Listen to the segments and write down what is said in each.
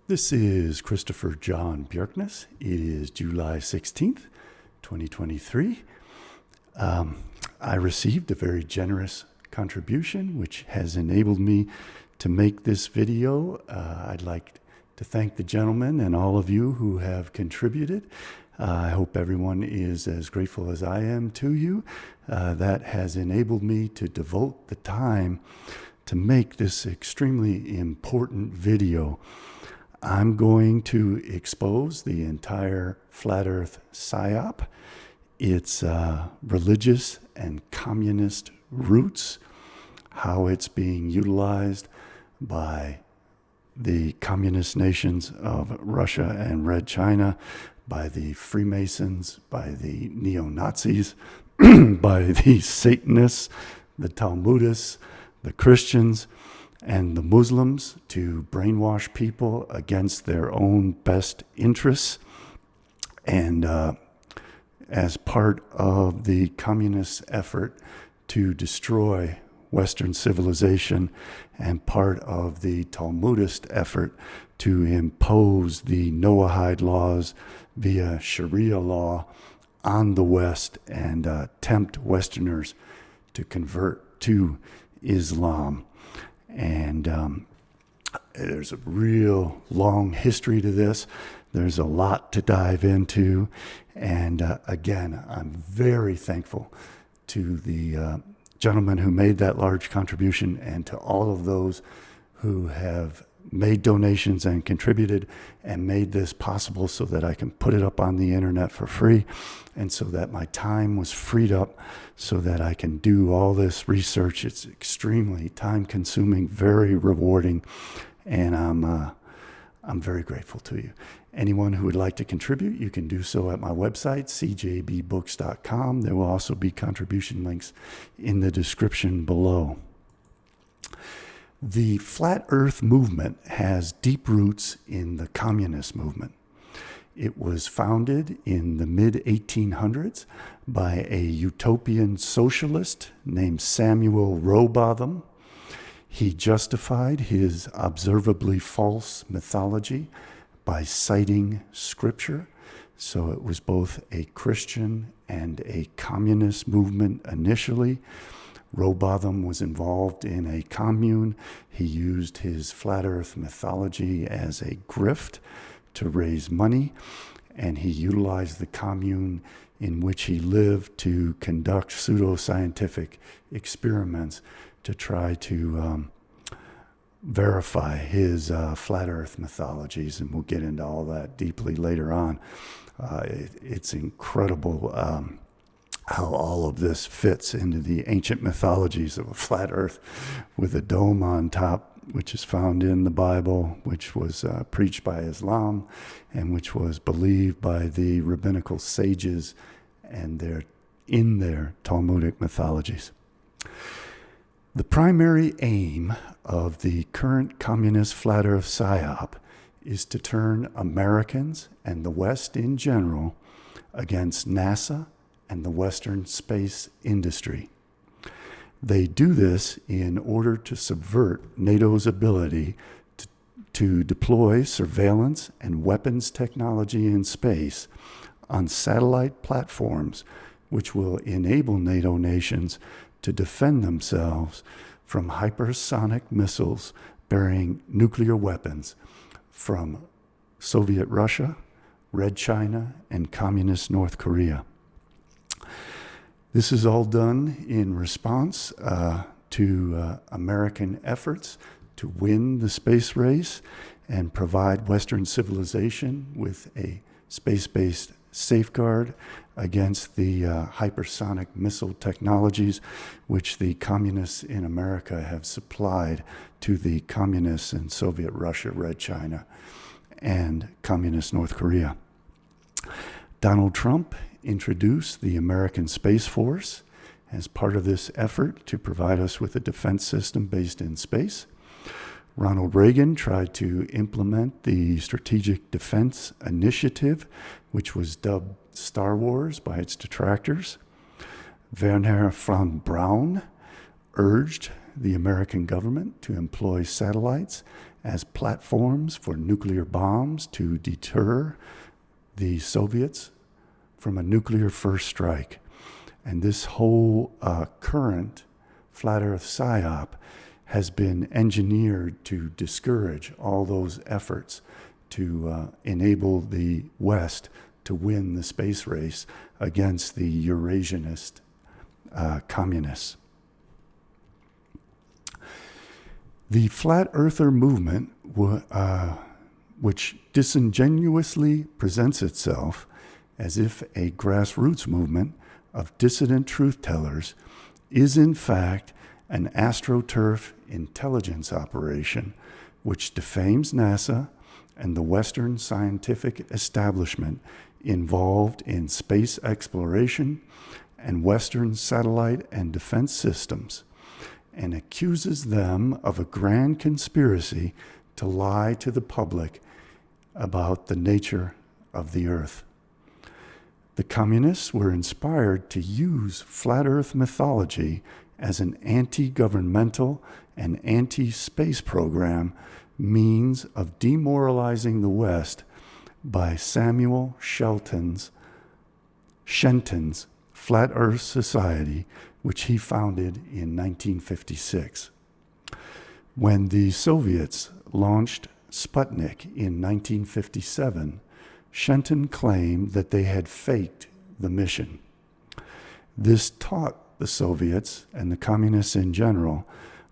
This is Christopher John Björknes. It is July 16th, 2023. I received a very generous contribution, which has enabled me to make this video. I'd like to thank the gentleman and all of you who have contributed. I hope everyone is as grateful as I am to you. That has enabled me to devote the time to make this extremely important video. I'm going to expose the entire Flat Earth Psyop, its religious and communist roots, how it's being utilized by the communist nations of Russia and Red China, by the Freemasons, by the neo-Nazis, by the Satanists, the Talmudists, the Christians, and the Muslims to brainwash people against their own best interests. And as part of the communist effort to destroy Western civilization and part of the Talmudist effort to impose the Noahide laws via Sharia law on the West and tempt Westerners to convert to Islam. And there's a real long history to this. There's a lot to dive into. And again, I'm very thankful to the gentleman who made that large contribution and to all of those who have made donations and contributed and made this possible so that I can put it up on the internet for free and so that my time was freed up so that I can do all this research. It's extremely time consuming, very rewarding, and I'm very grateful to you. Anyone who would like to contribute, you can do so at my website, CJBBooks.com. There will also be contribution links in the description below. The Flat Earth movement has deep roots in the communist movement. It was founded in the mid-1800s by a utopian socialist named Samuel Rowbotham. He justified his observably false mythology by citing scripture. So it was both a Christian and a communist movement initially. Rowbotham was involved in a commune. He used his flat earth mythology as a grift to raise money, and he utilized the commune in which he lived to conduct pseudoscientific experiments to try to verify his flat earth mythologies, and we'll get into all that deeply later on. It's incredible how all of this fits into the ancient mythologies of a flat earth with a dome on top, which is found in the Bible, which was preached by Islam, and which was believed by the rabbinical sages and in their Talmudic mythologies. The primary aim of the current communist flat earth psyop is to turn Americans and the West in general against NASA and the Western space industry. They do this in order to subvert NATO's ability to deploy surveillance and weapons technology in space on satellite platforms, which will enable NATO nations to defend themselves from hypersonic missiles bearing nuclear weapons from Soviet Russia, Red China, and Communist North Korea. This is all done in response to American efforts to win the space race and provide Western civilization with a space-based safeguard against the hypersonic missile technologies which the communists in America have supplied to the communists in Soviet Russia, Red China, and Communist North Korea. Donald Trump introduced the American Space Force as part of this effort to provide us with a defense system based in space. Ronald Reagan tried to implement the Strategic Defense Initiative, which was dubbed Star Wars by its detractors. Wernher von Braun urged the American government to employ satellites as platforms for nuclear bombs to deter the Soviets from a nuclear first strike. And this whole current flat earth psyop has been engineered to discourage all those efforts to enable the West to win the space race against the Eurasianist communists. The flat earther movement, which disingenuously presents itself as if a grassroots movement of dissident truth tellers, is in fact an astroturf intelligence operation which defames NASA and the Western scientific establishment involved in space exploration and Western satellite and defense systems, and accuses them of a grand conspiracy to lie to the public about the nature of the Earth. The communists were inspired to use flat Earth mythology as an anti-governmental and anti-space program means of demoralizing the West by Samuel Shenton's Flat Earth Society, which he founded in 1956. When the Soviets launched Sputnik in 1957, Shenton claimed that they had faked the mission. This taught the Soviets and the communists in general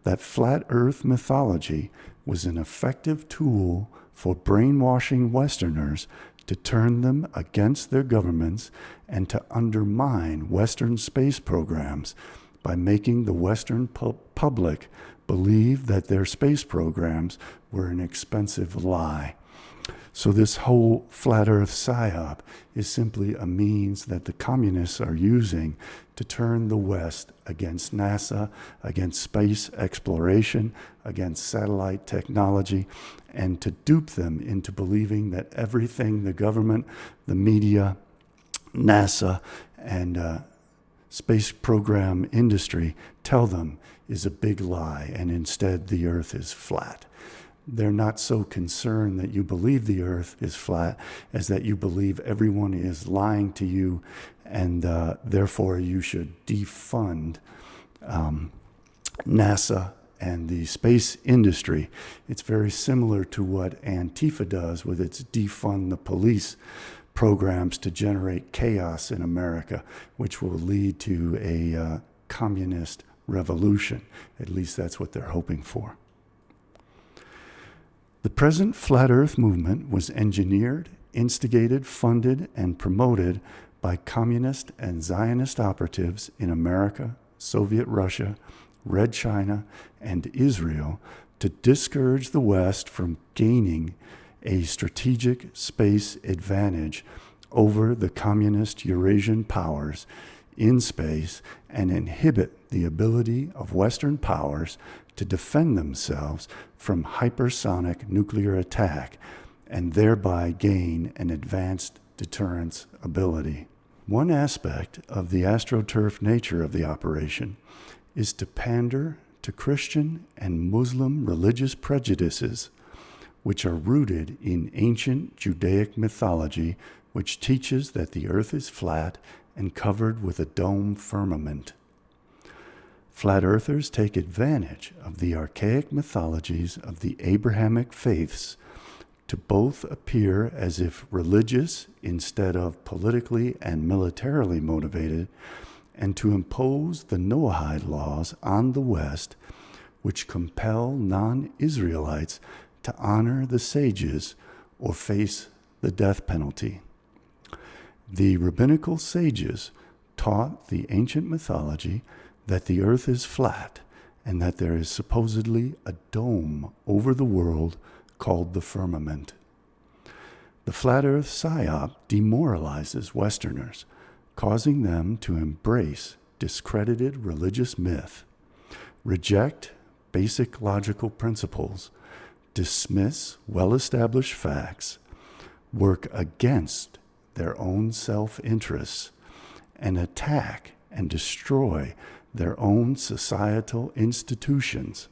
that flat Earth mythology was an effective tool for brainwashing Westerners to turn them against their governments and to undermine Western space programs by making the Western public believe that their space programs were an expensive lie. So this whole flat Earth psyop is simply a means that the communists are using to turn the West against NASA, against space exploration, against satellite technology, and to dupe them into believing that everything the government, the media, NASA, and space program industry tell them is a big lie, and instead the Earth is flat. They're not so concerned that you believe the Earth is flat as that you believe everyone is lying to you, and therefore you should defund NASA and the space industry. It's very similar to what Antifa does with its defund the police programs to generate chaos in America, which will lead to a communist revolution. At least that's what they're hoping for. The present Flat Earth movement was engineered, instigated, funded, and promoted by communist and Zionist operatives in America, Soviet Russia, Red China, and Israel to discourage the West from gaining a strategic space advantage over the communist Eurasian powers in space and inhibit the ability of Western powers to defend themselves from hypersonic nuclear attack and thereby gain an advanced deterrence ability. One aspect of the astroturf nature of the operation is to pander to Christian and Muslim religious prejudices, which are rooted in ancient Judaic mythology, which teaches that the earth is flat and covered with a dome firmament. Flat earthers take advantage of the archaic mythologies of the Abrahamic faiths to both appear as if religious instead of politically and militarily motivated, and to impose the Noahide laws on the West, which compel non-Israelites to honor the sages or face the death penalty. The rabbinical sages taught the ancient mythology that the earth is flat and that there is supposedly a dome over the world called the firmament. The flat earth psyop demoralizes Westerners, causing them to embrace discredited religious myth, reject basic logical principles, dismiss well-established facts, work against their own self-interests, and attack and destroy their own societal institutions,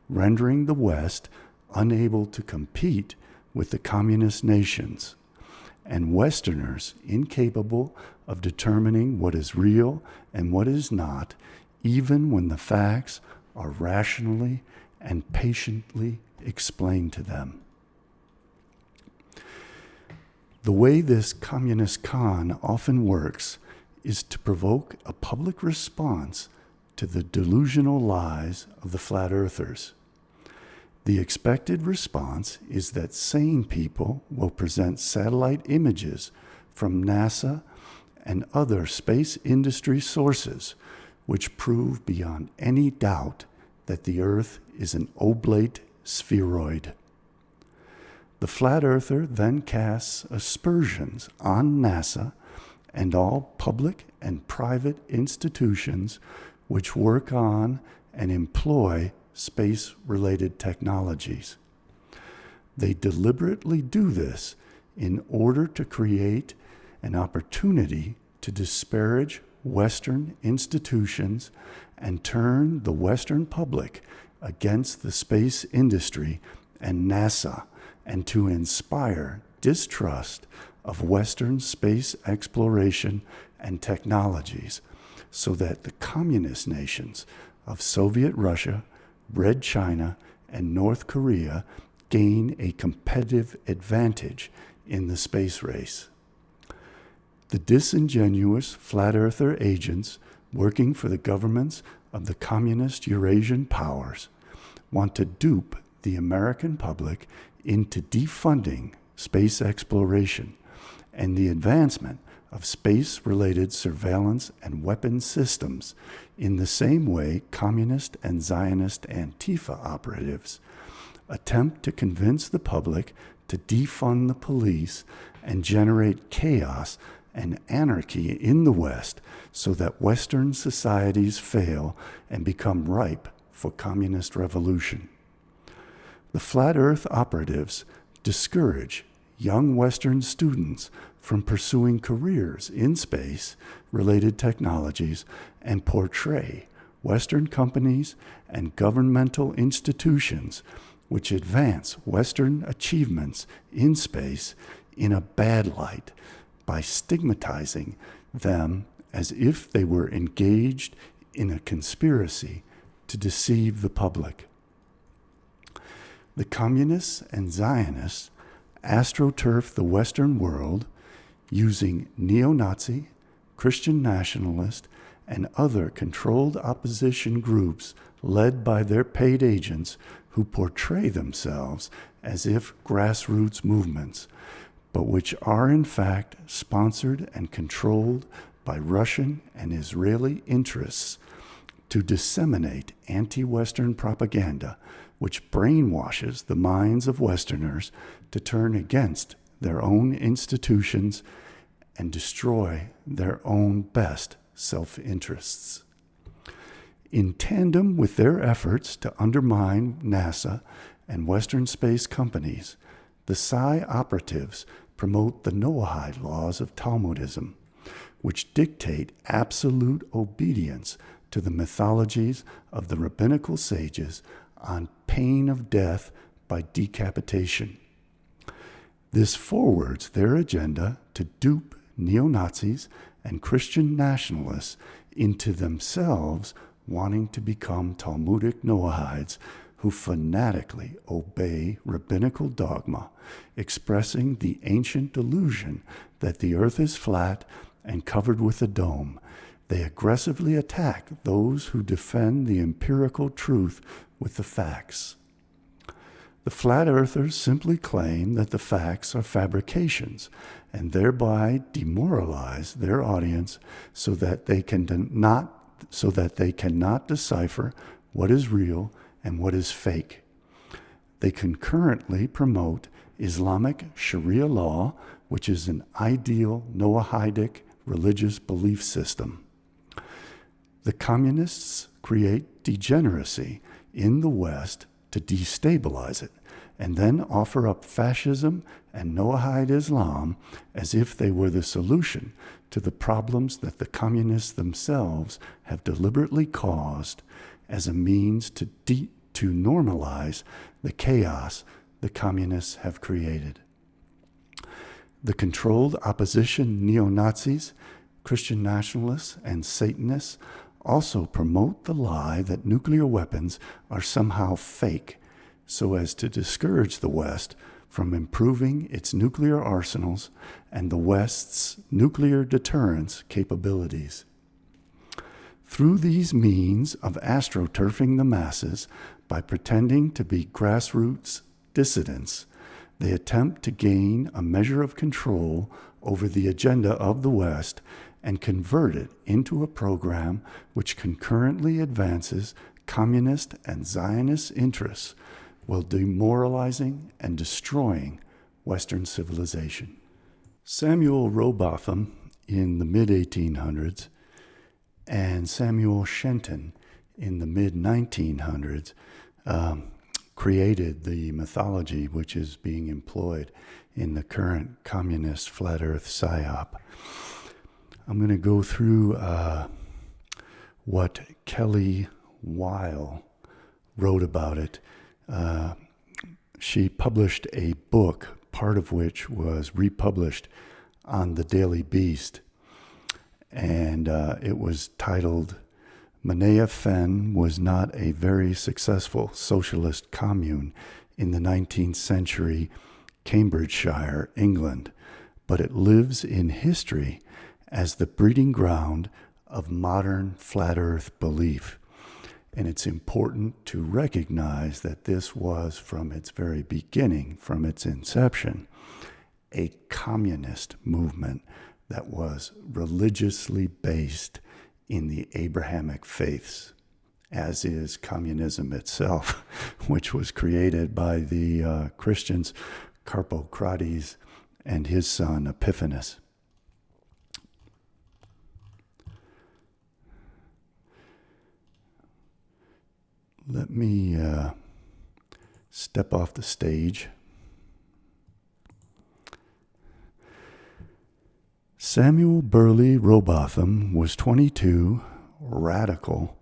rendering the West unable to compete with the communist nations, and Westerners incapable of determining what is real and what is not, even when the facts are rationally and patiently explained to them. The way this communist con often works is to provoke a public response to the delusional lies of the flat earthers. The expected response is that sane people will present satellite images from NASA and other space industry sources which prove beyond any doubt that the Earth is an oblate spheroid. The flat earther then casts aspersions on NASA and all public and private institutions which work on and employ space-related technologies. They deliberately do this in order to create an opportunity to disparage Western institutions and turn the Western public against the space industry and NASA, and to inspire distrust of Western space exploration and technologies, so that the communist nations of Soviet Russia, Red China, and North Korea gain a competitive advantage in the space race. The disingenuous flat earther agents working for the governments of the communist Eurasian powers want to dupe the American public into defunding space exploration and the advancement of space-related surveillance and weapons systems in the same way communist and Zionist Antifa operatives attempt to convince the public to defund the police and generate chaos and anarchy in the West so that Western societies fail and become ripe for communist revolution. The flat earth operatives discourage young Western students from pursuing careers in space-related technologies and portray Western companies and governmental institutions which advance Western achievements in space in a bad light by stigmatizing them as if they were engaged in a conspiracy to deceive the public. The communists and Zionists astroturf the Western world using neo-Nazi, Christian nationalist, and other controlled opposition groups led by their paid agents who portray themselves as if grassroots movements, but which are in fact sponsored and controlled by Russian and Israeli interests to disseminate anti-Western propaganda which brainwashes the minds of Westerners to turn against their own institutions and destroy their own best self-interests. In tandem with their efforts to undermine NASA and Western space companies, the Psi operatives promote the Noahide laws of Talmudism, which dictate absolute obedience to the mythologies of the rabbinical sages on pain of death by decapitation. This forwards their agenda to dupe neo-Nazis and Christian nationalists into themselves wanting to become Talmudic Noahides who fanatically obey rabbinical dogma, expressing the ancient delusion that the earth is flat and covered with a dome. They aggressively attack those who defend the empirical truth with the facts. The flat earthers simply claim that the facts are fabrications and thereby demoralize their audience so that they cannot decipher what is real and what is fake. They concurrently promote Islamic Sharia law, which is an ideal Noahidic religious belief system. The communists create degeneracy in the West to destabilize it, and then offer up fascism and Noahide Islam as if they were the solution to the problems that the communists themselves have deliberately caused as a means to normalize the chaos the communists have created. The controlled opposition neo-Nazis, Christian nationalists, and Satanists also promote the lie that nuclear weapons are somehow fake, so as to discourage the West from improving its nuclear arsenals and the West's nuclear deterrence capabilities. Through these means of astroturfing the masses by pretending to be grassroots dissidents, they attempt to gain a measure of control over the agenda of the West and convert it into a program which concurrently advances communist and Zionist interests while demoralizing and destroying Western civilization. Samuel Rowbotham in the mid-1800s and Samuel Shenton in the mid-1900s created the mythology which is being employed in the current communist flat earth Psyop. I'm going to go through what Kelly Weil wrote about it. She published a book, part of which was republished on the Daily Beast, and it was titled Manea Fen was not a very successful socialist commune in the 19th century Cambridgeshire, England, but it lives in history as the breeding ground of modern flat earth belief. And it's important to recognize that this was, from its very beginning, from its inception, a communist movement that was religiously based in the Abrahamic faiths, as is communism itself, which was created by the Christians Carpocrates and his son Epiphanes. Let me step off the stage. Samuel Burley Rowbotham was 22, radical,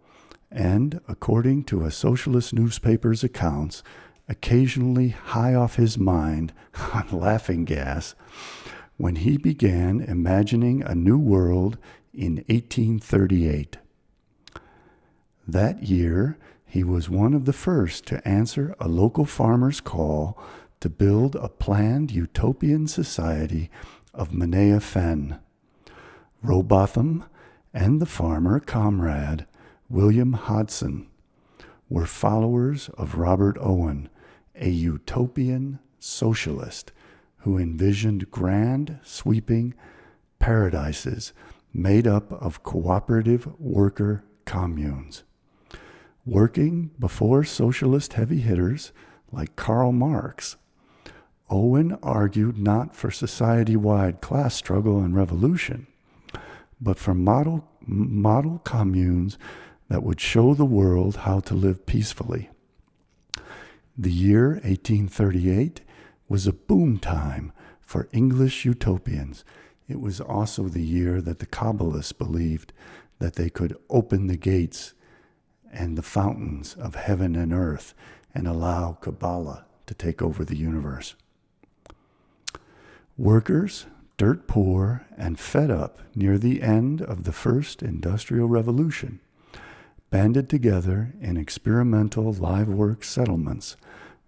and, according to a socialist newspaper's accounts, occasionally high off his mind on laughing gas when he began imagining a new world in 1838. That year, he was one of the first to answer a local farmer's call to build a planned utopian society of Manea Fen. Rowbotham and the farmer comrade, William Hodson, were followers of Robert Owen, a utopian socialist who envisioned grand, sweeping paradises made up of cooperative worker communes. Working before socialist heavy hitters like Karl Marx, Owen argued not for society-wide class struggle and revolution, but for model communes that would show the world how to live peacefully. The year 1838 was a boom time for English utopians. It was also the year that the Kabbalists believed that they could open the gates and the fountains of heaven and earth and allow Kabbalah to take over the universe. Workers, dirt poor and fed up near the end of the first industrial revolution, banded together in experimental live work settlements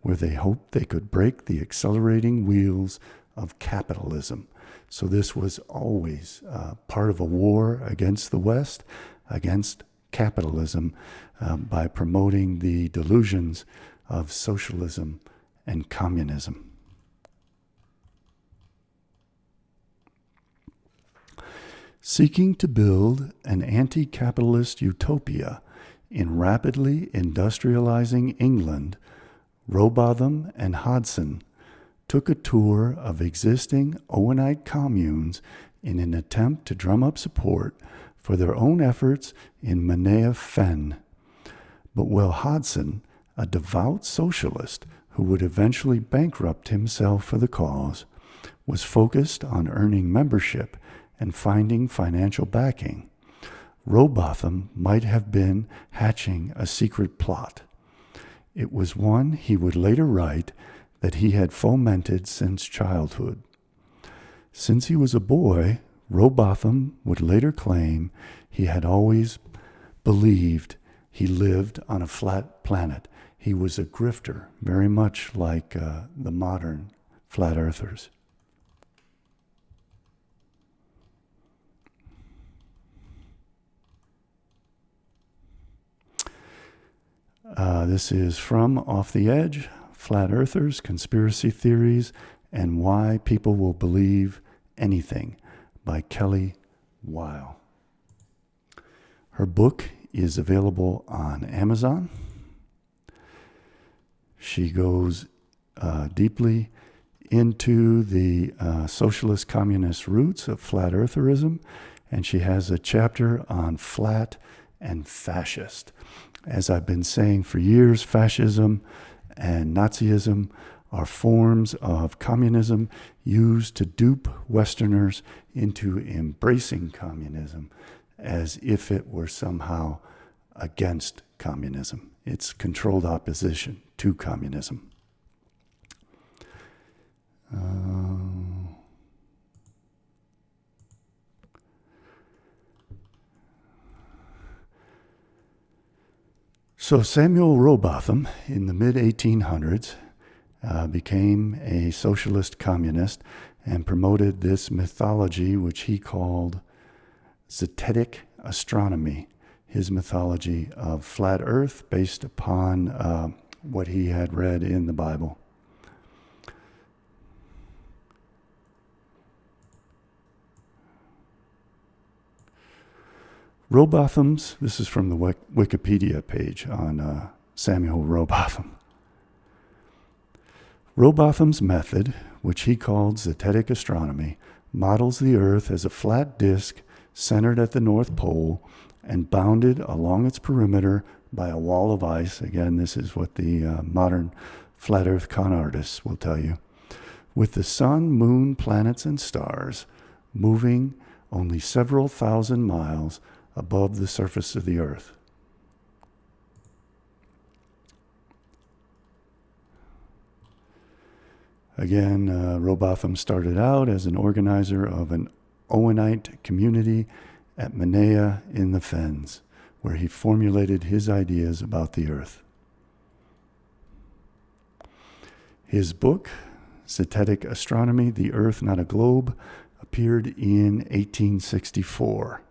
where they hoped they could break the accelerating wheels of capitalism. So this was always part of a war against the West, against capitalism, by promoting the delusions of socialism and communism. Seeking to build an anti-capitalist utopia in rapidly industrializing England, Rowbotham and Hodson took a tour of existing Owenite communes in an attempt to drum up support for their own efforts in Manea Fen. But while Hodson, a devout socialist who would eventually bankrupt himself for the cause, was focused on earning membership and finding financial backing. Rowbotham might have been hatching a secret plot. It was one he would later write that he had fomented since childhood. Since he was a boy, Rowbotham would later claim he had always believed he lived on a flat planet. He was a grifter, very much like the modern flat earthers. This is from Off the Edge, Flat Earthers, Conspiracy Theories, and Why People Will Believe Anything by Kelly Weil. Her book is available on Amazon. She goes deeply into the socialist communist roots of flat eartherism, and she has a chapter on flat and fascist. As I've been saying for years, fascism and Nazism are forms of communism used to dupe Westerners into embracing communism as if it were somehow against communism. It's controlled opposition to communism. So Samuel Rowbotham, in the mid-1800s, became a socialist communist and promoted this mythology, which he called zetetic astronomy, his mythology of flat Earth based upon what he had read in the Bible. Rowbotham's, this is from the Wikipedia page on Samuel Rowbotham. Rowbotham's method, which he called zetetic astronomy, models the Earth as a flat disk centered at the North Pole and bounded along its perimeter by a wall of ice. Again, this is what the modern flat Earth con artists will tell you. With the sun, moon, planets, and stars moving only several thousand miles above the surface of the Earth. Again, Rowbotham started out as an organizer of an Owenite community at Manea in the Fens, where he formulated his ideas about the Earth. His book, Zetetic Astronomy, The Earth Not a Globe, appeared in 1864.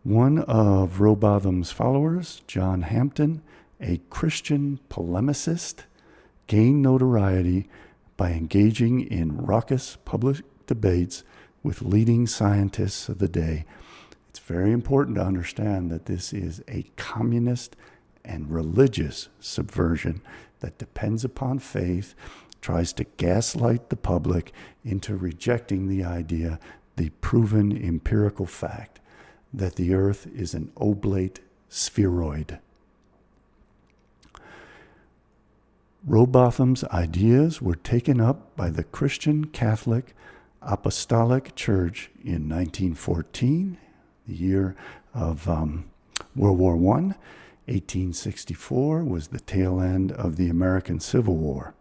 One of Rowbotham's followers, John Hampton, a Christian polemicist, gained notoriety by engaging in raucous public debates with leading scientists of the day. It's very important to understand that this is a communist and religious subversion that depends upon faith, tries to gaslight the public into rejecting the idea, the proven empirical fact, that the Earth is an oblate spheroid. Rowbotham's ideas were taken up by the Christian Catholic Apostolic Church in 1914, the year of World War I. 1864 was the tail end of the American Civil War,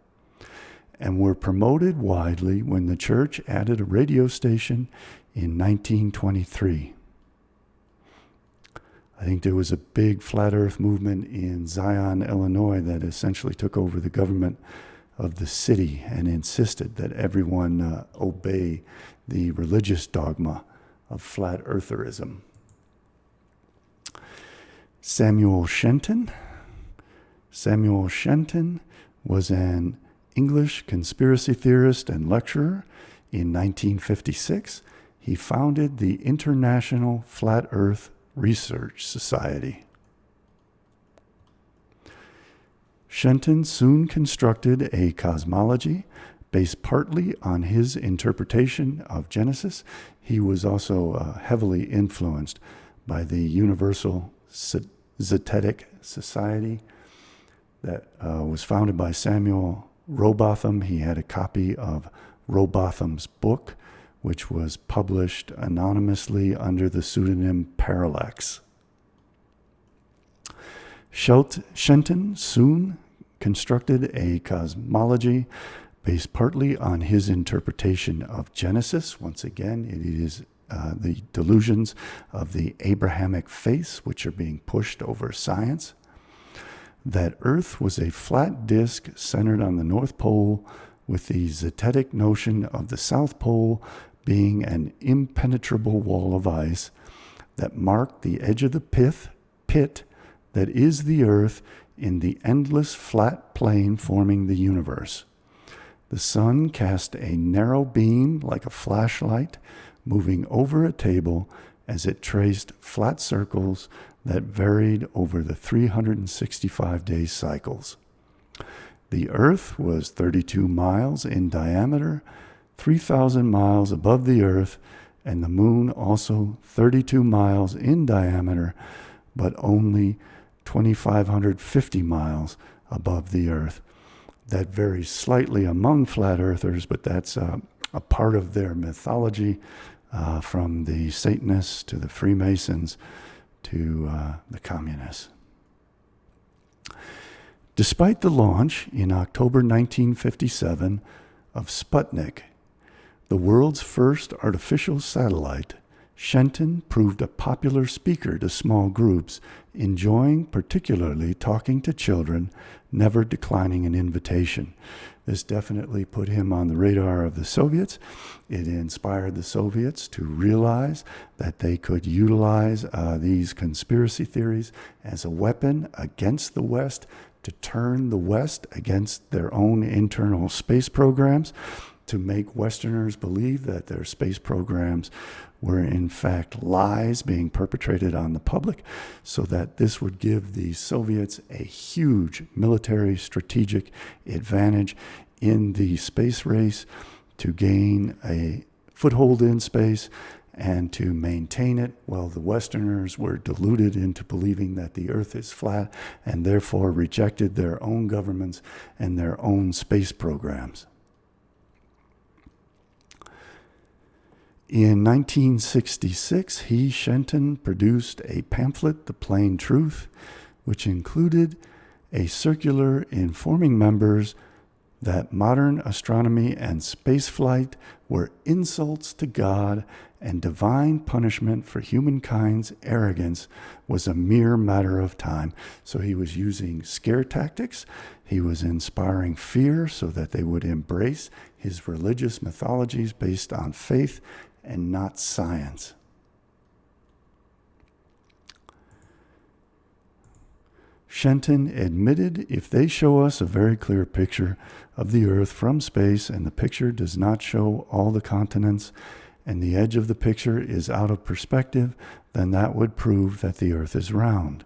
and were promoted widely when the church added a radio station in 1923. I think there was a big flat earth movement in Zion, Illinois that essentially took over the government of the city and insisted that everyone obey the religious dogma of flat eartherism. Samuel Shenton. Samuel Shenton was an English conspiracy theorist and lecturer. In 1956, he founded the International Flat Earth Research Society. Shenton soon constructed a cosmology based partly on his interpretation of Genesis. He was also heavily influenced by the universal zetetic Society that was founded by Samuel Rowbotham. He had a copy of Rowbotham's book, which was published anonymously under the pseudonym Parallax. Shenton soon constructed a cosmology based partly on his interpretation of Genesis. Once again, it is the delusions of the Abrahamic faith which are being pushed over science. That Earth was a flat disk centered on the North Pole, with the zetetic notion of the South Pole being an impenetrable wall of ice that marked the edge of the pit that is the Earth in the endless flat plane forming the universe. The sun cast a narrow beam like a flashlight, moving over a table as it traced flat circles that varied over the 365-day cycles. The Earth was 32 miles in diameter, 3,000 miles above the Earth, and the Moon also 32 miles in diameter, but only 2,550 miles above the Earth. That varies slightly among flat earthers, but that's a part of their mythology, from the Satanists to the Freemasons to the communists. Despite the launch in October 1957 of Sputnik, the world's first artificial satellite, Shenton proved a popular speaker to small groups, enjoying particularly talking to children, never declining an invitation. This definitely put him on the radar of the Soviets. It inspired the Soviets to realize that they could utilize these conspiracy theories as a weapon against the West, to turn the West against their own internal space programs, to make Westerners believe that their space programs were in fact lies being perpetrated on the public, so that this would give the Soviets a huge military strategic advantage in the space race, to gain a foothold in space and to maintain it, while the Westerners were deluded into believing that the Earth is flat and therefore rejected their own governments and their own space programs. In 1966, Shenton produced a pamphlet, The Plain Truth, which included a circular informing members that modern astronomy and spaceflight were insults to God, and divine punishment for humankind's arrogance was a mere matter of time. So he was using scare tactics. He was inspiring fear so that they would embrace his religious mythologies based on faith and not science. Shenton admitted, if they show us a very clear picture of the Earth from space and the picture does not show all the continents and the edge of the picture is out of perspective, then that would prove that the Earth is round.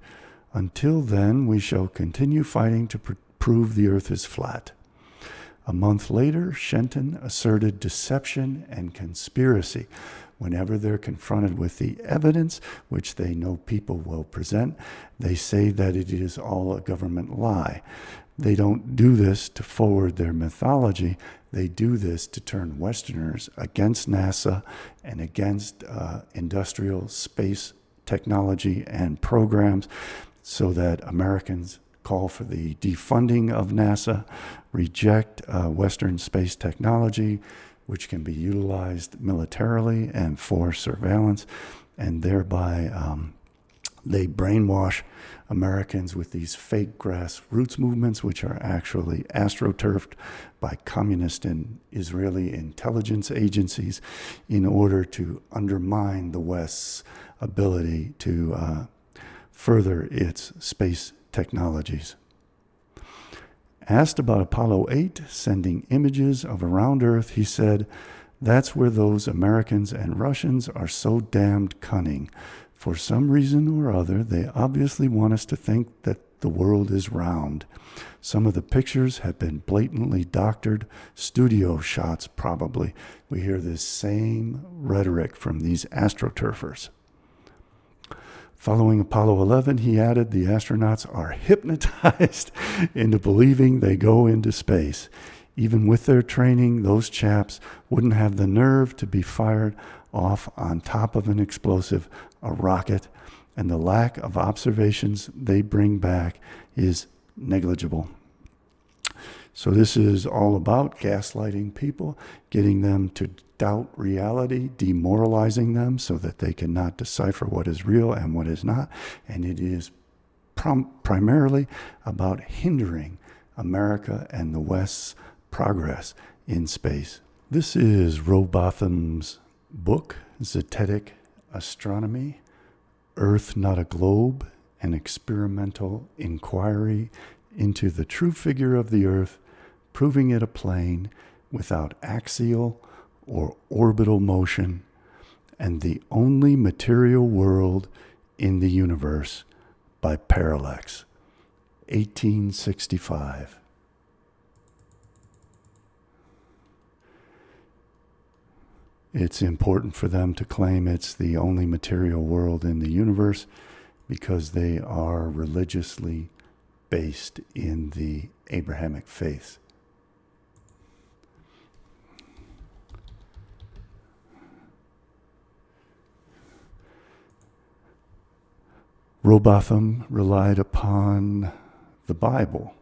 Until then, we shall continue fighting to prove the Earth is flat. A month later, Shenton asserted deception and conspiracy. Whenever they're confronted with the evidence, which they know people will present, they say that it is all a government lie. They don't do this to forward their mythology. They do this to turn Westerners against NASA and against industrial space technology and programs, so that Americans call for the defunding of NASA, reject Western space technology, which can be utilized militarily and for surveillance, and thereby they brainwash Americans with these fake grassroots movements, which are actually astroturfed by communist and Israeli intelligence agencies, in order to undermine the West's ability to further its space technologies. Asked about Apollo 8 sending images of around Earth, he said, "That's where those Americans and Russians are so damned cunning. For some reason or other, they obviously want us to think that the world is round. Some of the pictures have been blatantly doctored, studio shots probably." We hear this same rhetoric from these astroturfers. Following Apollo 11, he added, the astronauts are hypnotized into believing they go into space. Even with their training, those chaps wouldn't have the nerve to be fired off on top of an explosive, a rocket, and the lack of observations they bring back is negligible. So this is all about gaslighting people, getting them to doubt reality, demoralizing them so that they cannot decipher what is real and what is not. And it is primarily about hindering America and the West's progress in space. This is Rowbotham's book, Zetetic Astronomy, Earth Not a Globe, an experimental inquiry into the true figure of the Earth, proving it a plane without axial or orbital motion, and the only material world in the universe, by Parallax, 1865. It's important for them to claim it's the only material world in the universe because they are religiously based in the Abrahamic faith. Rowbotham relied upon the Bible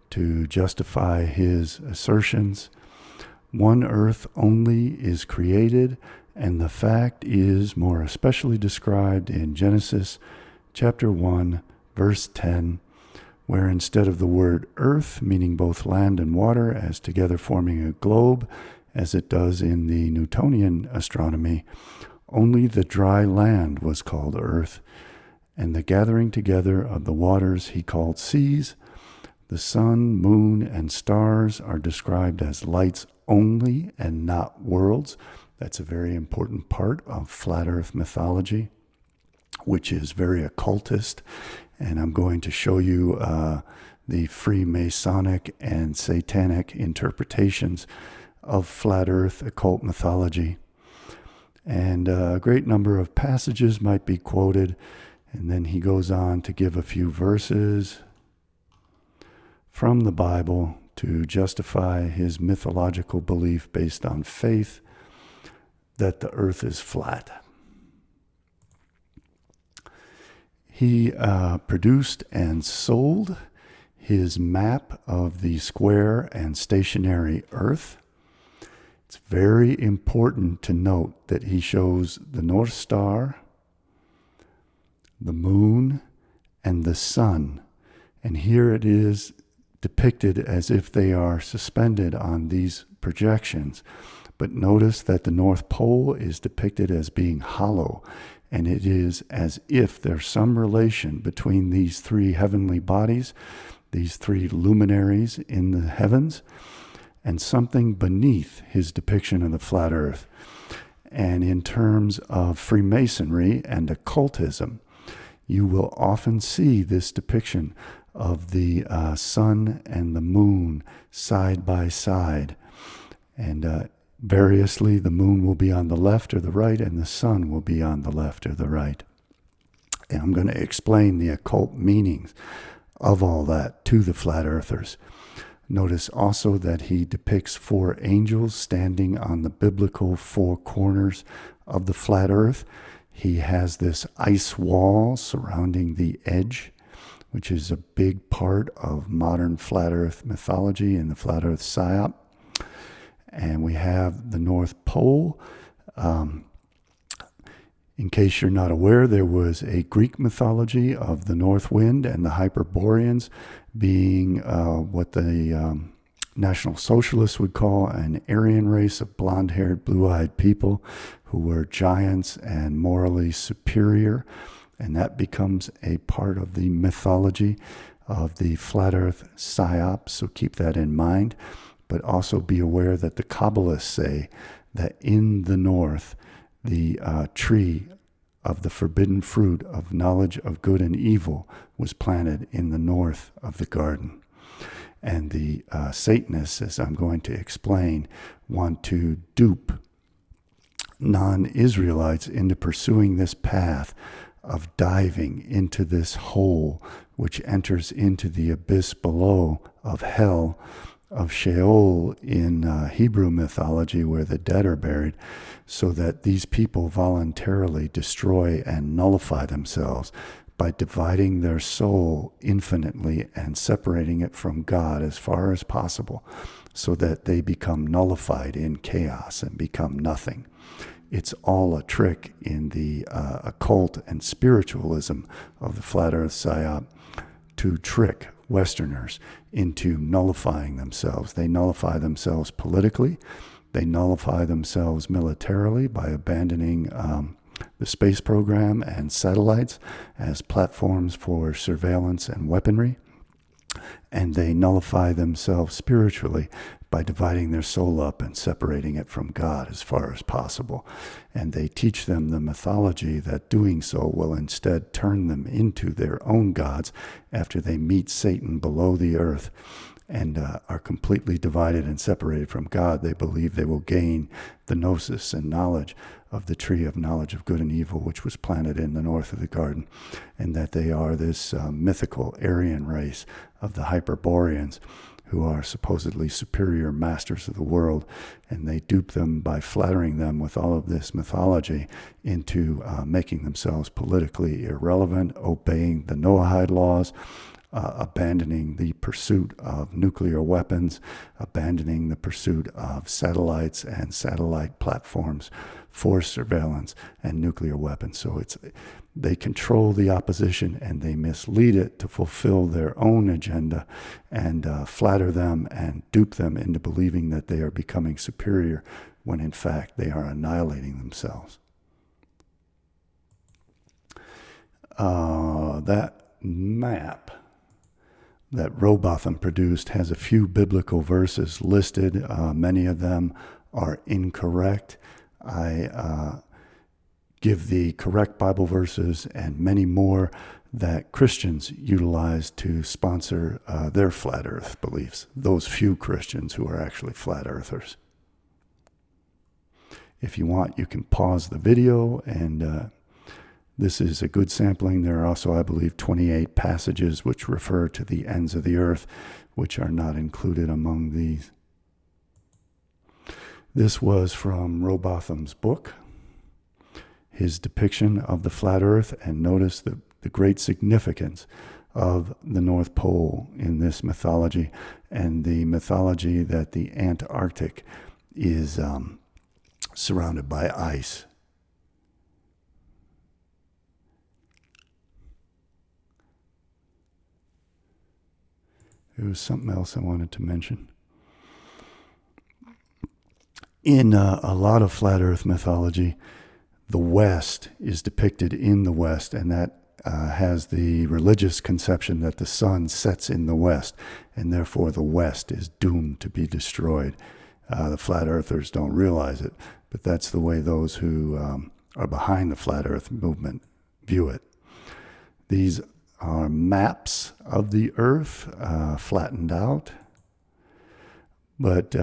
to justify his assertions. One earth only is created, and the fact is more especially described in Genesis chapter 1, verse 10, where instead of the word earth, meaning both land and water, as together forming a globe, as it does in the Newtonian astronomy, only the dry land was called earth, and the gathering together of the waters he called seas. The sun, moon, and stars are described as lights only and not worlds. That's a very important part of flat earth mythology, which is very occultist. And I'm going to show you the Freemasonic and Satanic interpretations of flat earth occult mythology. And a great number of passages might be quoted. And then he goes on to give a few verses from the Bible to justify his mythological belief based on faith that the earth is flat. He produced and sold his map of the square and stationary earth. It's very important to note that he shows the North Star, the moon, and the sun. And here it is depicted as if they are suspended on these projections. But notice that the North Pole is depicted as being hollow, and it is as if there's some relation between these three heavenly bodies, these three luminaries in the heavens, and something beneath his depiction of the flat earth. And in terms of Freemasonry and occultism, you will often see this depiction of the sun and the moon side by side. And variously, the moon will be on the left or the right, and the sun will be on the left or the right. And I'm going to explain the occult meanings of all that to the flat earthers. Notice also that he depicts four angels standing on the biblical four corners of the flat earth. He has this ice wall surrounding the edge, which is a big part of modern flat earth mythology and the flat earth Psyop. And we have the North Pole. In case you're not aware, there was a Greek mythology of the North Wind and the Hyperboreans being what the National Socialists would call an Aryan race of blonde-haired, blue-eyed people who were giants and morally superior. And that becomes a part of the mythology of the flat earth Psyop, so keep that in mind. But also be aware that the Kabbalists say that in the north, the tree of the forbidden fruit of knowledge of good and evil was planted in the north of the garden. And the Satanists, as I'm going to explain, want to dupe non-Israelites into pursuing this path of diving into this hole which enters into the abyss below of hell, of Sheol in Hebrew mythology, where the dead are buried, so that these people voluntarily destroy and nullify themselves by dividing their soul infinitely and separating it from God as far as possible, so that they become nullified in chaos and become nothing. It's all a trick in the occult and spiritualism of the Flat Earth Psyop to trick Westerners into nullifying themselves. They nullify themselves politically. They nullify themselves militarily by abandoning the space program and satellites as platforms for surveillance and weaponry. And they nullify themselves spiritually by dividing their soul up and separating it from God as far as possible. And they teach them the mythology that doing so will instead turn them into their own gods after they meet Satan below the earth and are completely divided and separated from God. They believe they will gain the gnosis and knowledge of the tree of knowledge of good and evil, which was planted in the north of the garden, and that they are this mythical Aryan race of the Hyperboreans, who are supposedly superior masters of the world, and they dupe them by flattering them with all of this mythology into making themselves politically irrelevant, obeying the Noahide laws, abandoning the pursuit of nuclear weapons, abandoning the pursuit of satellites and satellite platforms for surveillance and nuclear weapons. So they control the opposition and they mislead it to fulfill their own agenda and flatter them and dupe them into believing that they are becoming superior when in fact they are annihilating themselves. That map that Robotham produced has a few biblical verses listed. Many of them are incorrect. I give the correct Bible verses and many more that Christians utilize to sponsor their flat earth beliefs, those few Christians who are actually flat earthers. If you want, you can pause the video, and this is a good sampling. There are also, I believe, 28 passages which refer to the ends of the earth, which are not included among these. This was from Robotham's book, his depiction of the flat earth, and notice the great significance of the North Pole in this mythology, and the mythology that the Antarctic is surrounded by ice. There was something else I wanted to mention. In a lot of flat earth mythology, the West is depicted in the West, and that has the religious conception that the sun sets in the West, and therefore the West is doomed to be destroyed. The flat earthers don't realize it, but that's the way those who are behind the flat earth movement view it. These are maps of the earth flattened out, but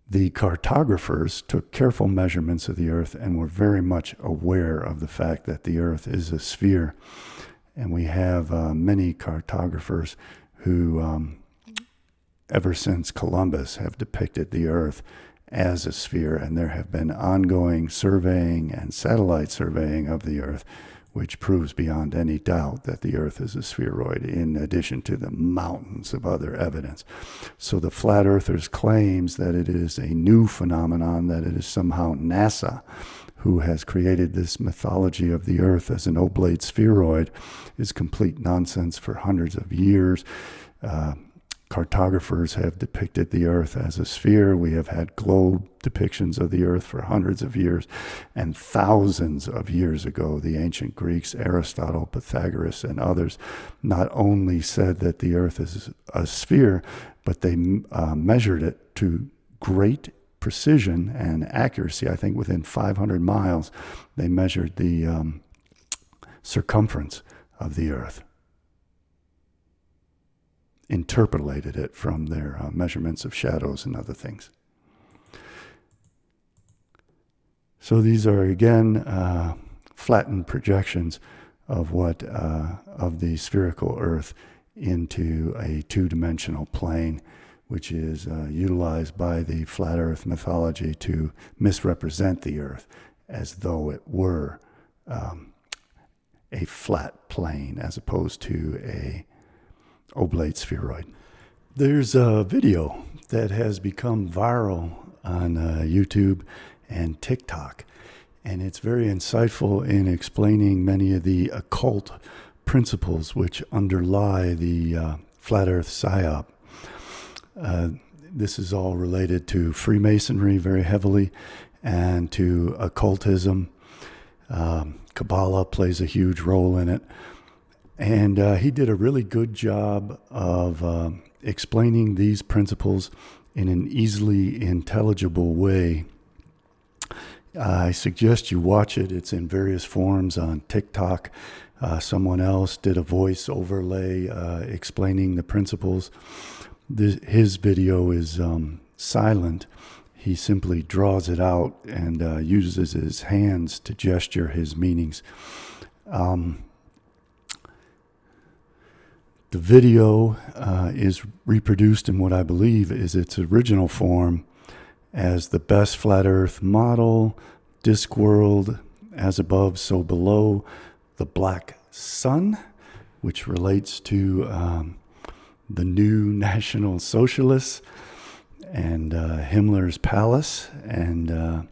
the cartographers took careful measurements of the earth and were very much aware of the fact that the earth is a sphere. And we have many cartographers who, ever since Columbus, have depicted the earth as a sphere, and there have been ongoing surveying and satellite surveying of the earth, which proves beyond any doubt that the earth is a spheroid, in addition to the mountains of other evidence. So the flat earthers' claims that it is a new phenomenon, that it is somehow NASA who has created this mythology of the earth as an oblate spheroid, is complete nonsense. For hundreds of years, cartographers have depicted the earth as a sphere. We have had globe depictions of the earth for hundreds of years, and thousands of years ago, the ancient Greeks, Aristotle, Pythagoras, and others, not only said that the earth is a sphere, but they measured it to great precision and accuracy. I think within 500 miles, they measured the circumference of the earth, interpolated it from their measurements of shadows and other things. So these are, again, flattened projections of of the spherical Earth into a two-dimensional plane, which is utilized by the flat Earth mythology to misrepresent the Earth as though it were a flat plane as opposed to a oblate spheroid. There's a video that has become viral on YouTube and TikTok, and it's very insightful in explaining many of the occult principles which underlie the flat Earth Psyop. This is all related to Freemasonry very heavily and to occultism. Kabbalah plays a huge role in it. And he did a really good job of explaining these principles in an easily intelligible way. I suggest you watch it. It's in various forms on TikTok. Someone else did a voice overlay explaining the principles. His video is silent. He simply draws it out and uses his hands to gesture his meanings. The video is reproduced in what I believe is its original form as the best flat Earth model, Discworld, as above, so below, the black sun, which relates to the new National Socialists, and Himmler's palace, and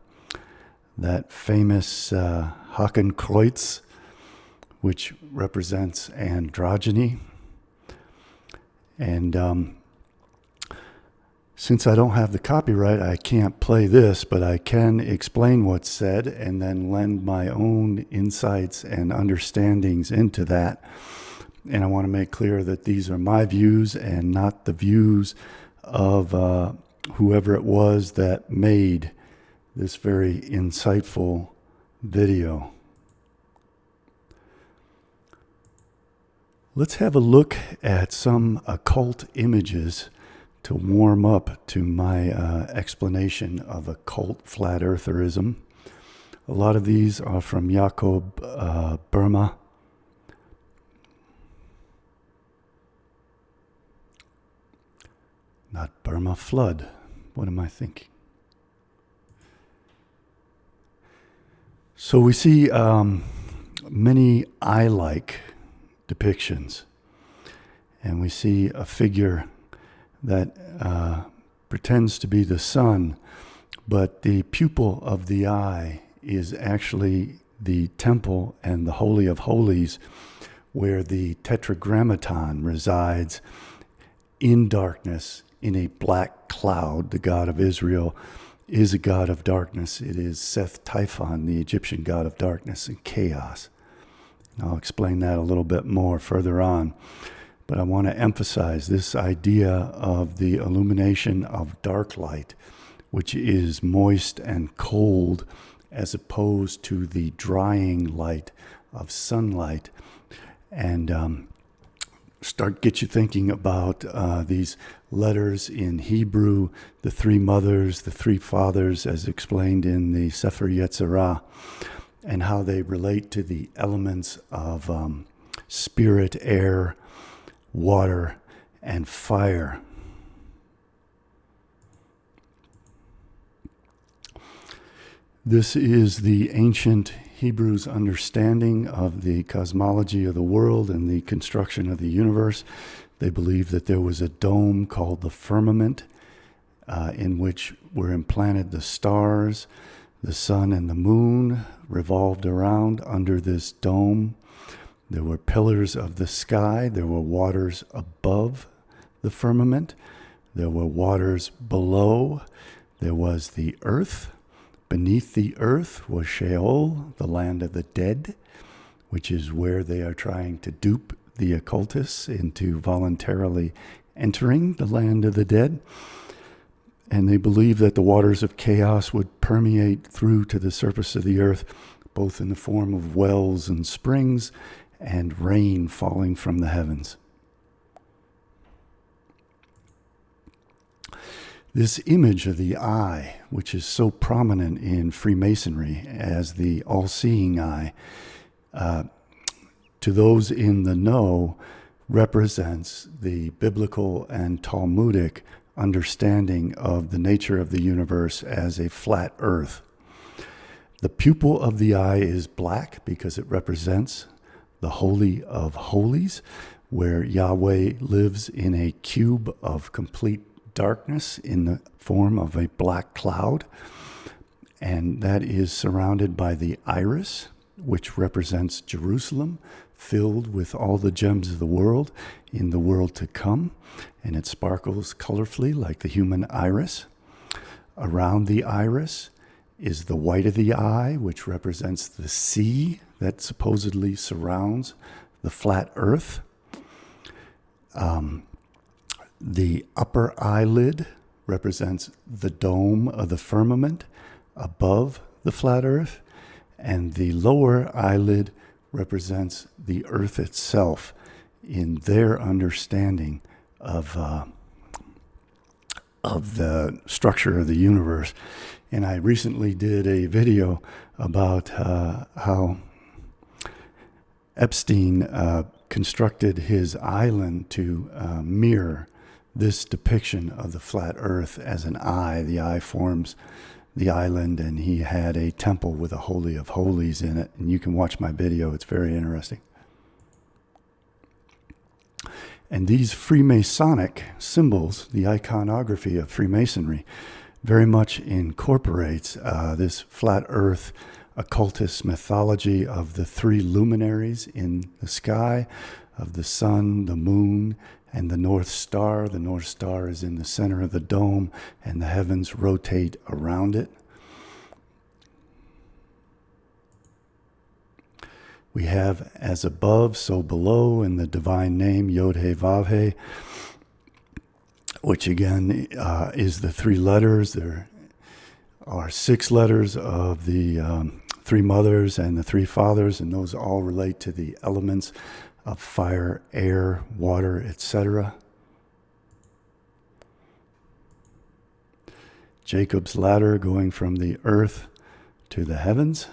that famous Hakenkreuz, which represents androgyny. And since I don't have the copyright, I can't play this, but I can explain what's said and then lend my own insights and understandings into that. And I want to make clear that these are my views and not the views of whoever it was that made this very insightful video. Let's have a look at some occult images to warm up to my explanation of occult flat eartherism. A lot of these are from Jacob Burma. Not Burma flood. What am I thinking? So we see many eye-like depictions, and we see a figure that pretends to be the sun, but the pupil of the eye is actually the temple and the Holy of Holies, where the Tetragrammaton resides in darkness, in a black cloud. The God of Israel is a God of darkness. It is Seth Typhon, the Egyptian god of darkness and chaos. And I'll explain that a little bit more further on. But I want to emphasize this idea of the illumination of dark light, which is moist and cold, as opposed to the drying light of sunlight. And get you thinking about these letters in Hebrew, the three mothers, the three fathers, as explained in the Sefer Yetzirah, and how they relate to the elements of spirit, air, water, and fire. This is the ancient Hebrews' understanding of the cosmology of the world and the construction of the universe. They believed that there was a dome called the firmament, in which were implanted the stars. The sun and the moon revolved around under this dome. There were pillars of the sky. There were waters above the firmament. There were waters below. There was the earth. Beneath the earth was Sheol, the land of the dead, which is where they are trying to dupe the occultists into voluntarily entering the land of the dead. And they believe that the waters of chaos would permeate through to the surface of the earth, both in the form of wells and springs and rain falling from the heavens. This image of the eye, which is so prominent in Freemasonry as the all-seeing eye, to those in the know, represents the biblical and Talmudic understanding of the nature of the universe as a flat earth. The pupil of the eye is black because it represents the Holy of Holies, where Yahweh lives in a cube of complete darkness in the form of a black cloud. And that is surrounded by the iris, which represents Jerusalem, filled with all the gems of the world in the world to come. And it sparkles colorfully like the human iris. Around the iris is the white of the eye, which represents the sea that supposedly surrounds the flat earth. The upper eyelid represents the dome of the firmament above the flat earth, and the lower eyelid represents the earth itself in their understanding of the structure of the universe. And I recently did a video about how Epstein constructed his island to mirror this depiction of the flat earth as an eye. The eye forms the island, and he had a temple with a Holy of Holies in it. And you can watch my video. It's very interesting. And these Freemasonic symbols, the iconography of Freemasonry, very much incorporates this flat earth occultist mythology of the three luminaries in the sky, of the sun, the moon, and the North Star. The North Star is in the center of the dome, and the heavens rotate around it. We have as above, so below in the divine name, Yod-He-Vav-He, which again is the three letters. There are 6 letters of the 3 mothers and the 3 fathers, and those all relate to the elements of fire, air, water, etc. Jacob's ladder going from the earth to the heavens.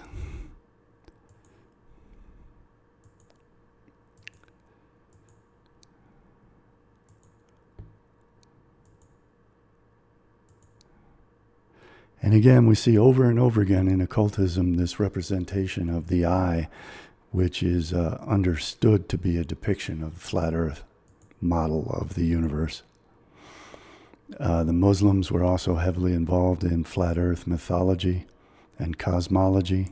And again, we see over and over again in occultism this representation of the eye, which is understood to be a depiction of the flat earth model of the universe. The Muslims were also heavily involved in flat earth mythology and cosmology.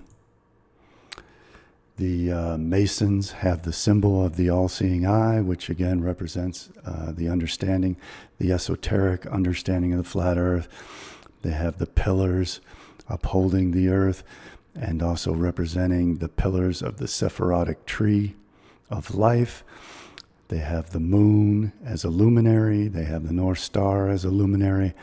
The Masons have the symbol of the all-seeing eye, which again represents the understanding, the esoteric understanding of the flat earth. They have the pillars upholding the earth, and also representing the pillars of the Sephirotic tree of life. They have the moon as a luminary, they have the North Star as a luminary,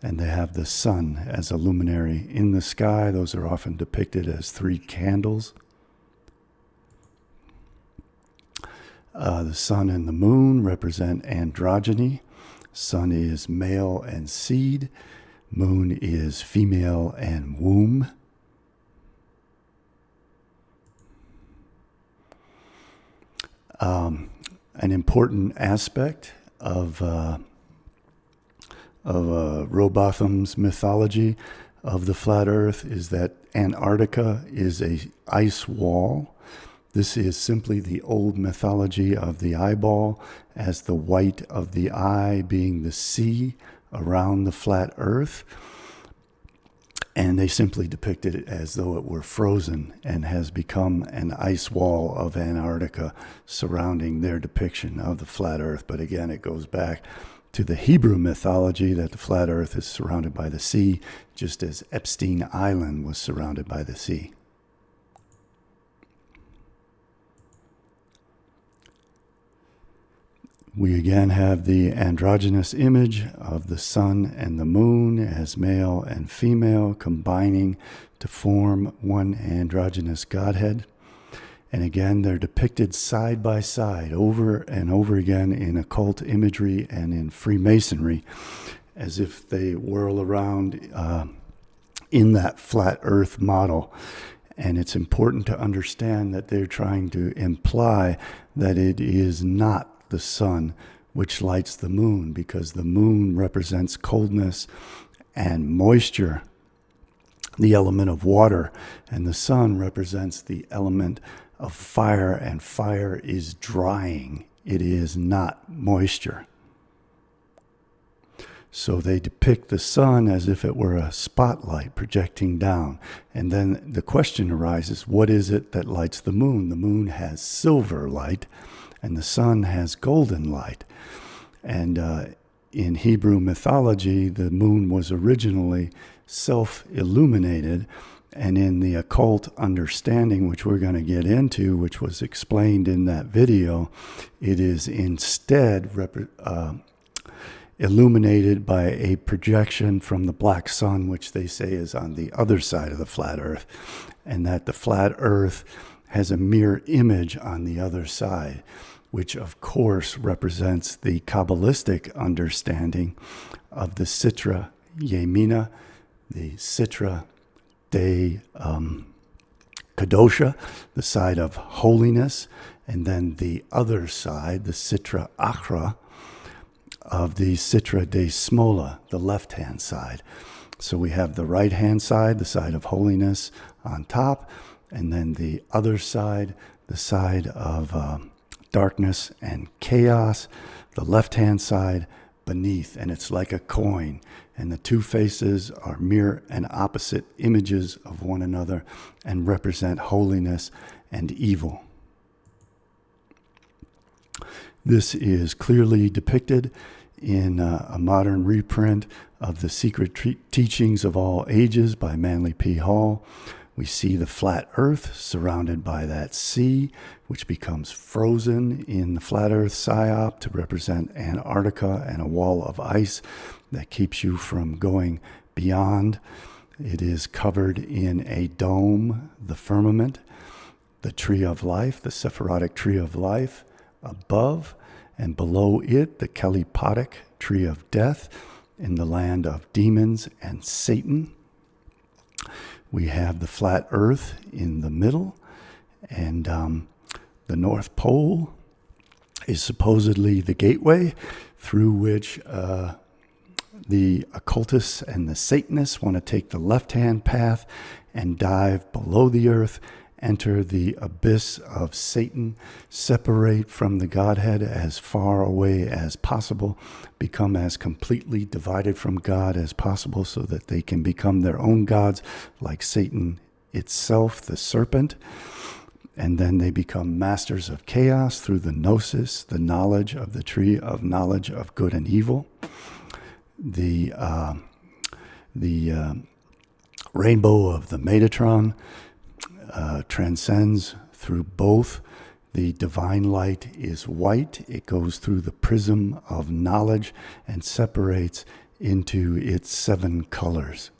and they have the sun as a luminary in the sky. Those are often depicted as 3 candles. The sun and the moon represent androgyny. Sun is male and seed. Moon is female and womb. An important aspect of Robotham's mythology of the flat earth is that Antarctica is a ice wall. This is simply the old mythology of the eyeball, as the white of the eye being the sea around the flat earth. And they simply depicted it as though it were frozen and has become an ice wall of Antarctica surrounding their depiction of the flat earth. But again, it goes back to the Hebrew mythology that the flat earth is surrounded by the sea, just as Epstein Island was surrounded by the sea. We again have the androgynous image of the sun and the moon as male and female combining to form one androgynous Godhead. And again, they're depicted side by side over and over again in occult imagery and in Freemasonry as if they whirl around in that flat earth model. And it's important to understand that they're trying to imply that it is not the sun which lights the moon, because the moon represents coldness and moisture, the element of water, and the sun represents the element of fire, and fire is drying. It is not moisture. So they depict the sun as if it were a spotlight projecting down. And then the question arises, what is it that lights the moon? The moon has silver light, and the sun has golden light. And in Hebrew mythology, the moon was originally self-illuminated, and in the occult understanding, which we're going to get into, which was explained in that video, it is instead illuminated by a projection from the black sun, which they say is on the other side of the flat earth, and that the flat earth has a mirror image on the other side, which of course represents the Kabbalistic understanding of the Sitra Yemina, the Sitra de Kadosha, the side of holiness, and then the other side, the Sitra Achra, of the Sitra de Smola, the left-hand side. So we have the right-hand side, the side of holiness on top, and then the other side, the side of darkness and chaos, the left-hand side beneath, and it's like a coin. And the two faces are mirror and opposite images of one another and represent holiness and evil. This is clearly depicted in a modern reprint of The Secret Teachings of All Ages by Manly P. Hall. We see the flat earth surrounded by that sea, which becomes frozen in the flat earth Psyop to represent Antarctica and a wall of ice that keeps you from going beyond. It is covered in a dome, the firmament, the tree of life, the Sephirotic tree of life above, and below it, the Kalipotic tree of death in the land of demons and Satan. We have the flat earth in the middle, and the North Pole is supposedly the gateway through which the occultists and the Satanists want to take the left-hand path and dive below the earth, enter the abyss of Satan, separate from the Godhead as far away as possible, become as completely divided from God as possible so that they can become their own gods, like Satan itself, the serpent. And then they become masters of chaos through the gnosis, the knowledge of the tree of knowledge of good and evil. The rainbow of the Metatron transcends through both. The divine light is white. It goes through the prism of knowledge and separates into its 7 colors.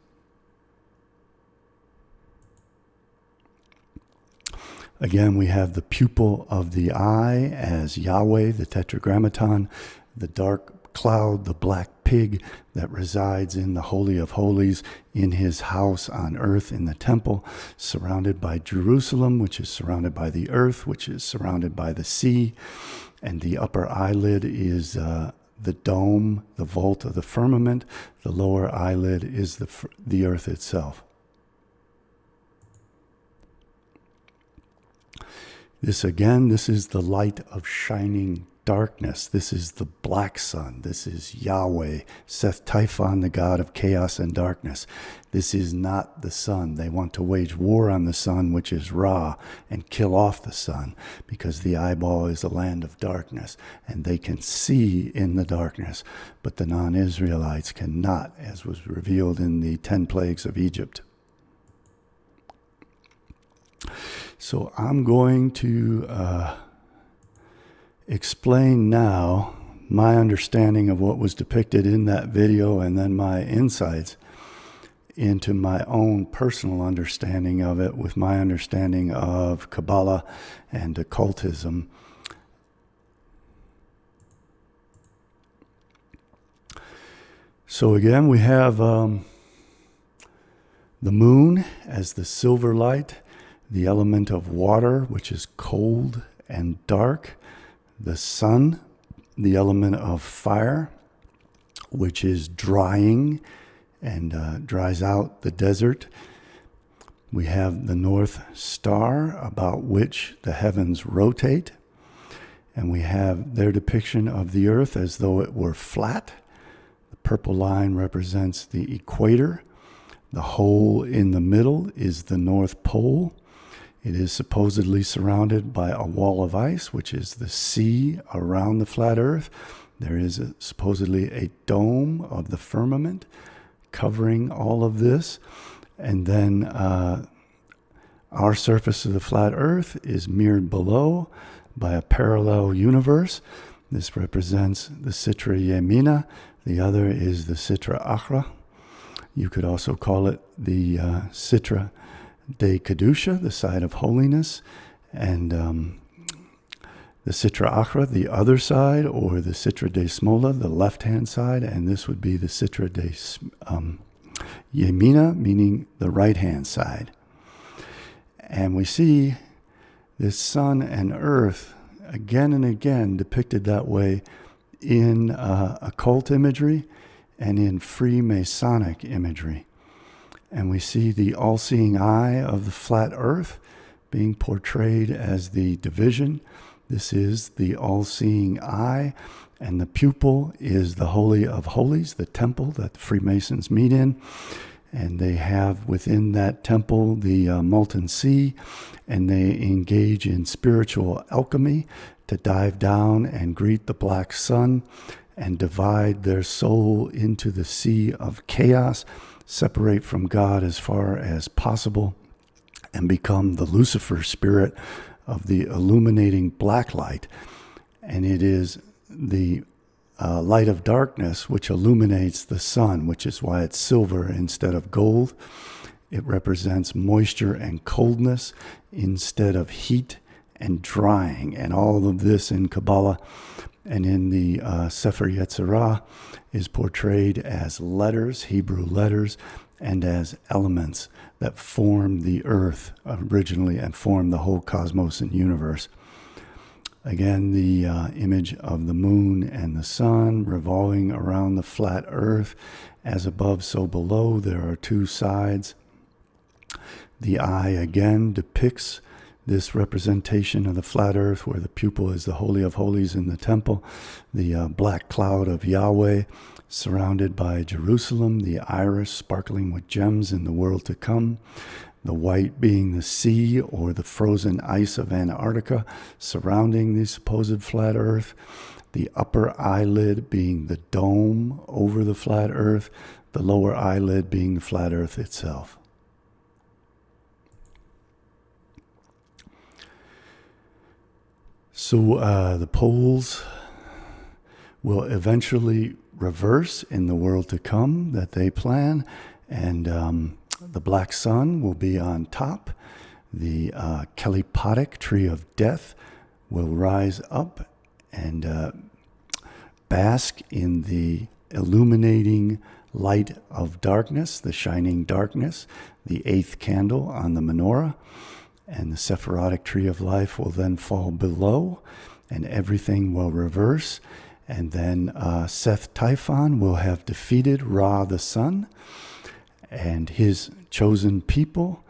Again, we have the pupil of the eye as Yahweh, the Tetragrammaton, the dark cloud, the black pig that resides in the Holy of Holies in his house on earth in the temple, surrounded by Jerusalem, which is surrounded by the earth, which is surrounded by the sea, and the upper eyelid is the dome, the vault of the firmament. The lower eyelid is the earth itself. This is the light of shining darkness. This is the black sun. This is Yahweh, Seth Typhon, the god of chaos and darkness. This is not the sun. They want to wage war on the sun, which is Ra, and kill off the sun, because the eyeball is a land of darkness, and they can see in the darkness, but the non-Israelites cannot, as was revealed in the 10 plagues of Egypt. So I'm going to explain now my understanding of what was depicted in that video, and then my insights into my own personal understanding of it with my understanding of Kabbalah and occultism. So again, we have the moon as the silver light, the element of water, which is cold and dark, the sun, the element of fire, which is drying and dries out the desert. We have the North Star, about which the heavens rotate. And we have their depiction of the earth as though it were flat. The purple line represents the equator. The hole in the middle is the North Pole. It is supposedly surrounded by a wall of ice, which is the sea around the flat earth. There is supposedly a dome of the firmament covering all of this. And then our surface of the flat earth is mirrored below by a parallel universe. This represents the Sitra Yemina. The other is the Sitra Achra. You could also call it the Sitra de Kedusha, the side of holiness, and the Sitra Achra, the other side, or the Sitra de Smola, the left-hand side, and this would be the Sitra de Yemina, meaning the right-hand side. And we see this sun and earth again and again depicted that way in occult imagery and in Freemasonic imagery. And we see the all-seeing eye of the flat earth being portrayed as the division. This is the all-seeing eye, and the pupil is the Holy of Holies, the temple that the Freemasons meet in. And they have within that temple the molten sea, and they engage in spiritual alchemy to dive down and greet the black sun and divide their soul into the sea of chaos, separate from God as far as possible, and become the Lucifer spirit of the illuminating black light. And it is the light of darkness which illuminates the sun, which is why it's silver instead of gold. It represents moisture and coldness instead of heat and drying. And all of this in Kabbalah and in the Sefer Yetzirah is portrayed as letters, Hebrew letters, and as elements that form the earth originally and form the whole cosmos and universe. Again, the image of the moon and the sun revolving around the flat earth. As above, so below. There are two sides. The eye again depicts this representation of the flat earth, where the pupil is the Holy of Holies in the temple, the black cloud of Yahweh surrounded by Jerusalem, the iris sparkling with gems in the world to come, the white being the sea or the frozen ice of Antarctica surrounding the supposed flat earth, the upper eyelid being the dome over the flat earth, the lower eyelid being the flat earth itself. So the poles will eventually reverse in the world to come that they plan, and the black sun will be on top. The Kelipotic tree of death will rise up and bask in the illuminating light of darkness, the shining darkness, the eighth candle on the menorah. And the Sephirotic tree of life will then fall below, and everything will reverse. And then Seth Typhon will have defeated Ra the sun, and his chosen people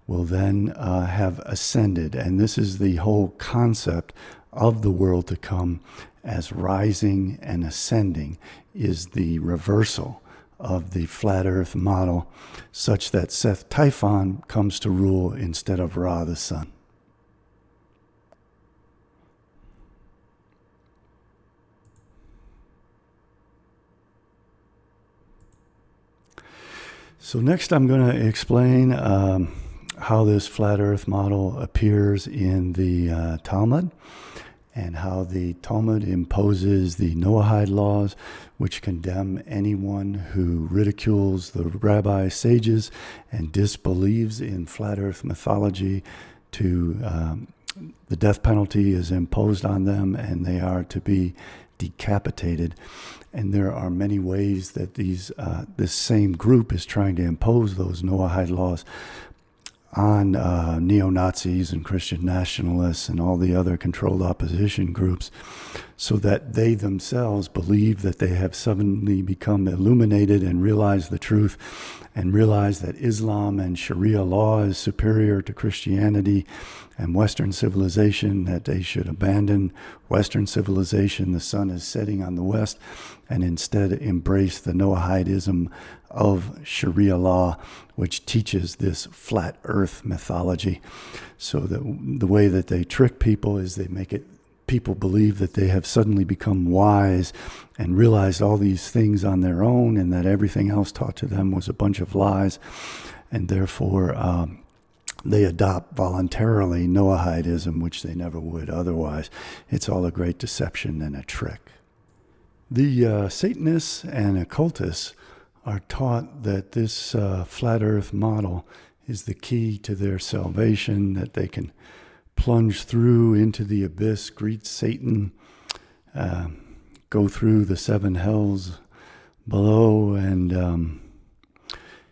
will then have ascended. And this is the whole concept of the world to come, as rising and ascending is the reversal of the flat earth model, such that Seth Typhon comes to rule instead of Ra the sun. So next I'm going to explain how this flat earth model appears in the Talmud, and how the Talmud imposes the Noahide laws, which condemn anyone who ridicules the rabbi sages and disbelieves in flat earth mythology. To the death penalty is imposed on them, and they are to be decapitated. And there are many ways that this same group is trying to impose those Noahide laws on neo-Nazis and Christian nationalists and all the other controlled opposition groups, so that they themselves believe that they have suddenly become illuminated and realize the truth, and realize that Islam and Sharia law is superior to Christianity and Western civilization, that they should abandon Western civilization, the sun is setting on the West, and instead embrace the Noahidism of Sharia law, which teaches this flat earth mythology. So the way that they trick people is they make people believe that they have suddenly become wise and realized all these things on their own, and that everything else taught to them was a bunch of lies, and therefore they adopt voluntarily Noahidism, which they never would otherwise. It's all a great deception and a trick. The Satanists and occultists are taught that this flat earth model is the key to their salvation, that they can plunge through into the abyss, greet Satan, go through the 7 hells below, and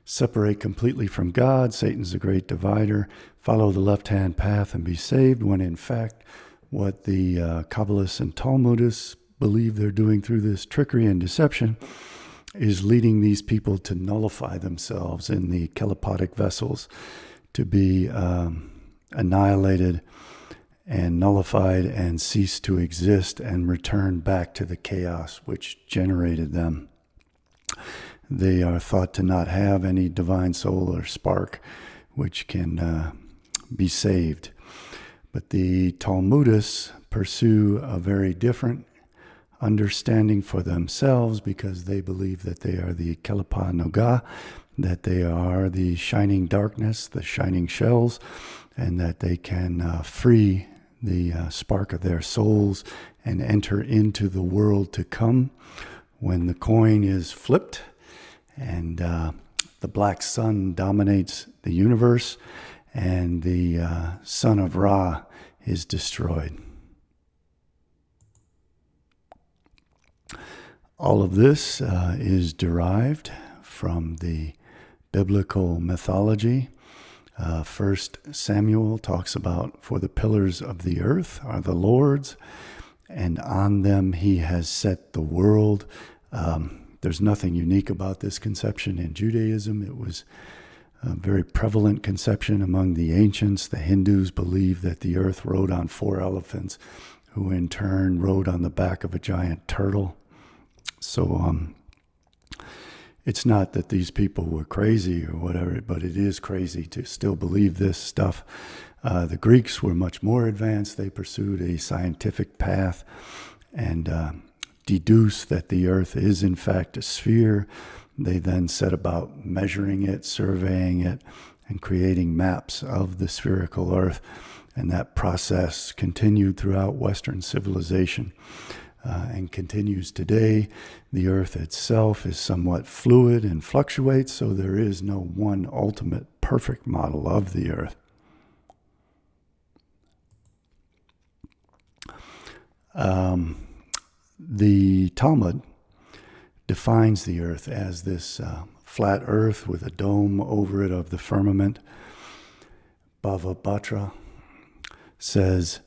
separate completely from God. Satan's the great divider. Follow the left-hand path and be saved, when in fact what the Kabbalists and Talmudists believe they're doing through this trickery and deception is leading these people to nullify themselves in the telepotic vessels, to be annihilated and nullified and cease to exist and return back to the chaos which generated them. They are thought to not have any divine soul or spark which can be saved. But the Talmudists pursue a very different understanding for themselves, because they believe that they are the Kelepa Noga, that they are the shining darkness, the shining shells, and that they can free the spark of their souls and enter into the world to come when the coin is flipped and the black sun dominates the universe and the son of Ra is destroyed. All of this is derived from the biblical mythology. 1 Samuel talks about, for the pillars of the earth are the Lord's, and on them he has set the world. There's nothing unique about this conception in Judaism. It was a very prevalent conception among the ancients. The Hindus believed that the earth rode on 4 elephants, who in turn rode on the back of a giant turtle. So it's not that these people were crazy or whatever, but it is crazy to still believe this stuff. The Greeks were much more advanced. They pursued a scientific path and deduced that the earth is in fact a sphere. They then set about measuring it, surveying it, and creating maps of the spherical earth. And that process continued throughout Western civilization. And continues today. The earth itself is somewhat fluid and fluctuates, so there is no one ultimate perfect model of the earth. The Talmud defines the earth as this flat earth with a dome over it of the firmament. Bava Batra says,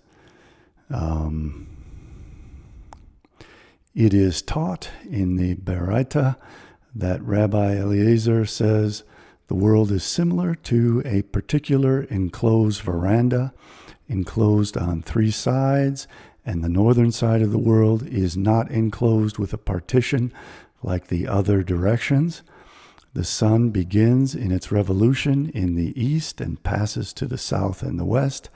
it is taught in the Baraita that Rabbi Eliezer says the world is similar to a particular enclosed veranda, enclosed on 3 sides, and the northern side of the world is not enclosed with a partition like the other directions. The sun begins in its revolution in the east and passes to the south and the west.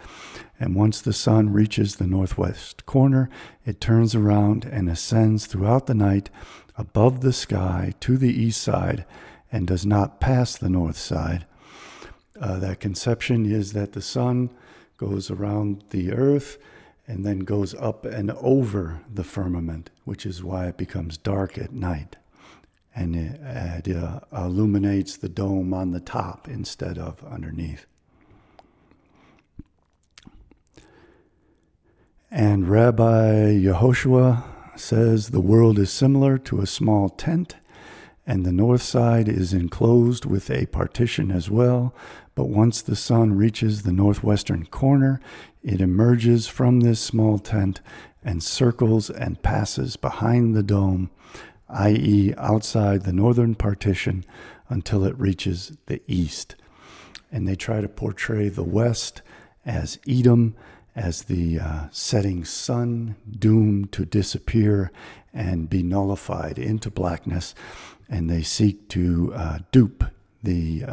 And once the sun reaches the northwest corner, it turns around and ascends throughout the night above the sky to the east side and does not pass the north side. That conception is that the sun goes around the earth and then goes up and over the firmament, which is why it becomes dark at night. And it illuminates the dome on the top instead of underneath. And Rabbi Yehoshua says the world is similar to a small tent, and the north side is enclosed with a partition as well. But once the sun reaches the northwestern corner, it emerges from this small tent and circles and passes behind the dome, i.e. outside the northern partition, until it reaches the east. And they try to portray the west as Edom, as the setting sun, doomed to disappear and be nullified into blackness. And they seek to dupe the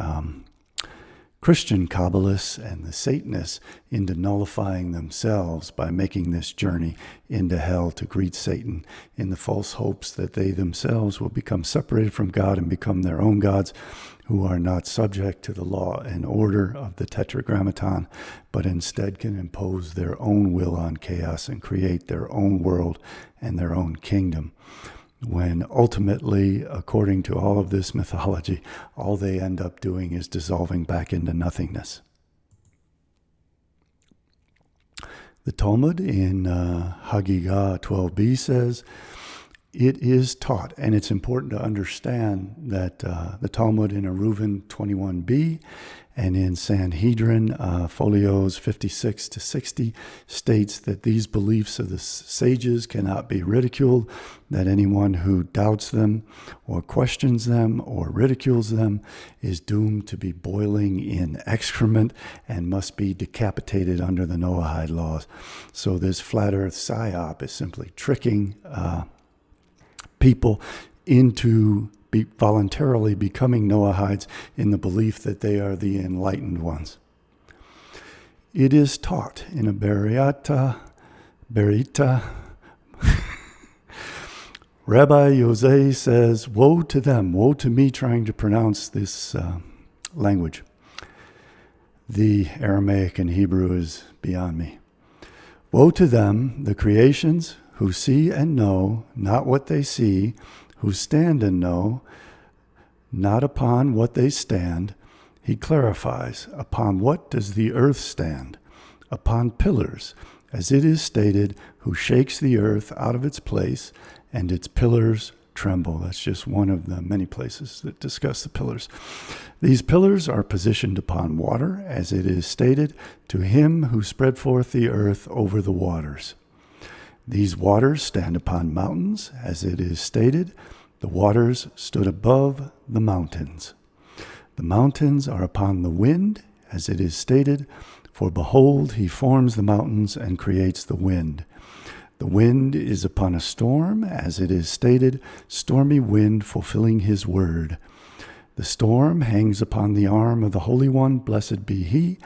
Christian Kabbalists and the Satanists into nullifying themselves by making this journey into hell to greet Satan in the false hopes that they themselves will become separated from God and become their own gods, who are not subject to the law and order of the Tetragrammaton, but instead can impose their own will on chaos and create their own world and their own kingdom. When ultimately, according to all of this mythology, all they end up doing is dissolving back into nothingness. The Talmud in Hagigah 12b says, it is taught, and it's important to understand that the Talmud in Eruvin 21b and in Sanhedrin folios 56 to 60 states that these beliefs of the sages cannot be ridiculed, that anyone who doubts them or questions them or ridicules them is doomed to be boiling in excrement and must be decapitated under the Noahide laws. So this flat earth psyop is simply tricking people into voluntarily becoming Noahides in the belief that they are the enlightened ones. It is taught in a Berita. Rabbi Yosei says, woe to them, woe to me trying to pronounce this language. The Aramaic and Hebrew is beyond me. Woe to them, the creations, who see and know not what they see, who stand and know not upon what they stand. He clarifies, upon what does the earth stand? Upon pillars, as it is stated, who shakes the earth out of its place, and its pillars tremble. That's just one of the many places that discuss the pillars. These pillars are positioned upon water, as it is stated, to him who spread forth the earth over the waters. These waters stand upon mountains, as it is stated, the waters stood above the mountains. The mountains are upon the wind, as it is stated, for behold, he forms the mountains and creates the wind. The wind is upon a storm, as it is stated, stormy wind fulfilling his word. The storm hangs upon the arm of the Holy One, blessed be he,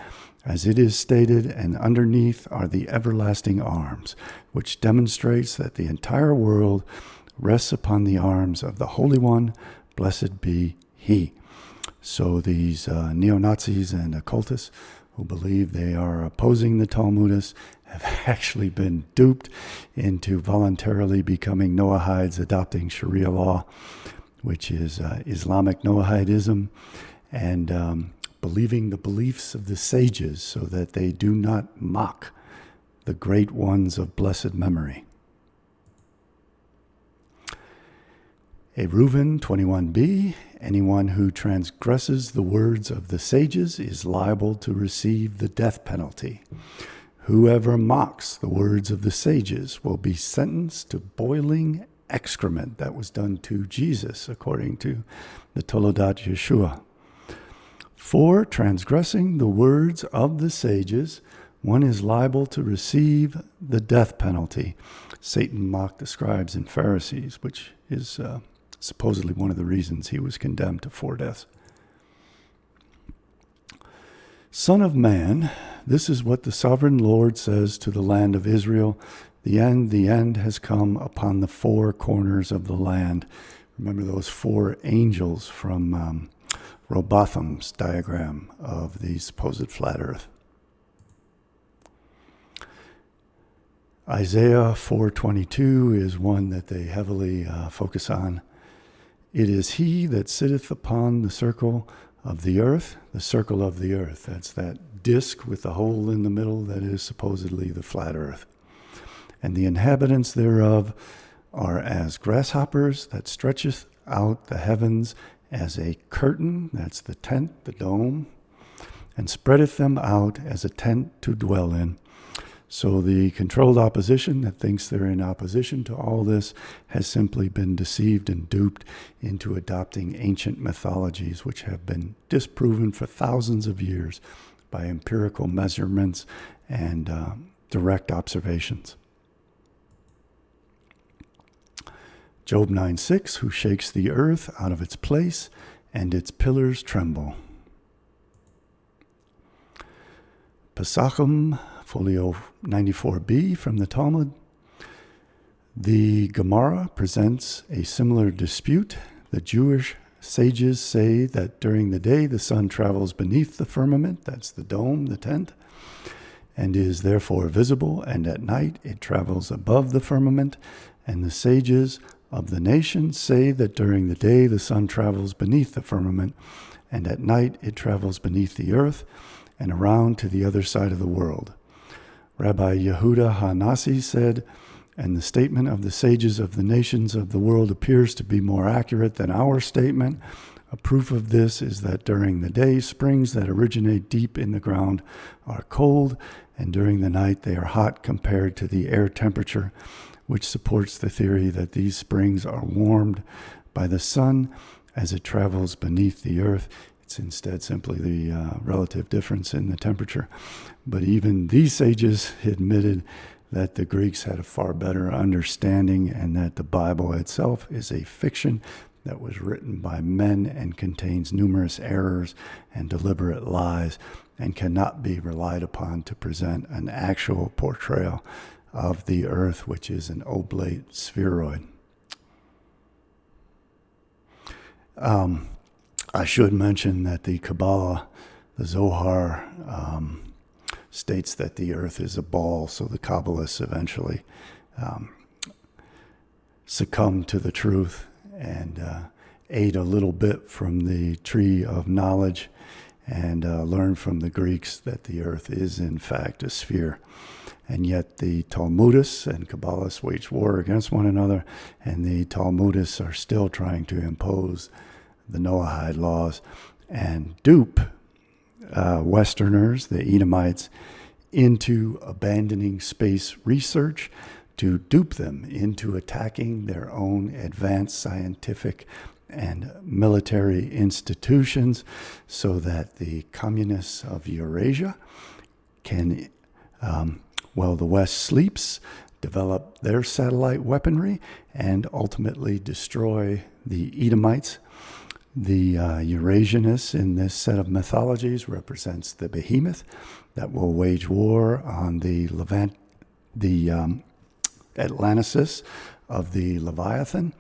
as it is stated, and underneath are the everlasting arms, which demonstrates that the entire world rests upon the arms of the Holy One, blessed be he. So these neo-Nazis and occultists who believe they are opposing the Talmudists have actually been duped into voluntarily becoming Noahides, adopting Sharia law, which is Islamic Noahidism, and believing the beliefs of the sages so that they do not mock the great ones of blessed memory. Eruvin 21b, anyone who transgresses the words of the sages is liable to receive the death penalty. Whoever mocks the words of the sages will be sentenced to boiling excrement. That was done to Jesus, according to the Toledat Yeshua. For transgressing the words of the sages, one is liable to receive the death penalty. Satan mocked the scribes and Pharisees, which is supposedly one of the reasons he was condemned to 4 deaths. Son of man, this is what the sovereign Lord says to the land of Israel. The end has come upon the 4 corners of the land. Remember those 4 angels from Robotham's diagram of the supposed flat earth. Isaiah 4:22 is one that they heavily focus on. It is he that sitteth upon the circle of the earth, the circle of the earth. That's that disk with the hole in the middle that is supposedly the flat earth. And the inhabitants thereof are as grasshoppers that stretcheth out the heavens as a curtain, that's the tent, the dome, and spreadeth them out as a tent to dwell in. So the controlled opposition that thinks they're in opposition to all this has simply been deceived and duped into adopting ancient mythologies which have been disproven for thousands of years by empirical measurements and direct observations. Job 9:6, who shakes the earth out of its place, and its pillars tremble. Pesachim, folio 94b from the Talmud. The Gemara presents a similar dispute. The Jewish sages say that during the day the sun travels beneath the firmament, that's the dome, the tent, and is therefore visible, and at night it travels above the firmament. And the sages of the nation say that during the day the sun travels beneath the firmament, and at night it travels beneath the earth and around to the other side of the world. Rabbi Yehuda Hanasi said, and the statement of the sages of the nations of the world appears to be more accurate than our statement. A proof of this is that during the day, springs that originate deep in the ground are cold, and during the night they are hot compared to the air temperature, which supports the theory that these springs are warmed by the sun as it travels beneath the earth. It's instead simply the relative difference in the temperature. But even these sages admitted that the Greeks had a far better understanding and that the Bible itself is a fiction that was written by men and contains numerous errors and deliberate lies and cannot be relied upon to present an actual portrayal of the earth, which is an oblate spheroid. I should mention that the Kabbalah, the Zohar, states that the earth is a ball, so the Kabbalists eventually succumb to the truth and ate a little bit from the tree of knowledge and learn from the Greeks that the earth is in fact a sphere. And yet the Talmudists and Kabbalists wage war against one another, and the Talmudists are still trying to impose the Noahide laws and dupe Westerners, the Edomites, into abandoning space research, to dupe them into attacking their own advanced scientific and military institutions so that the communists of Eurasia can, while the West sleeps, develop their satellite weaponry and ultimately destroy the Edomites. The Eurasianists in this set of mythologies represents the behemoth that will wage war on the Atlantis of the Leviathan,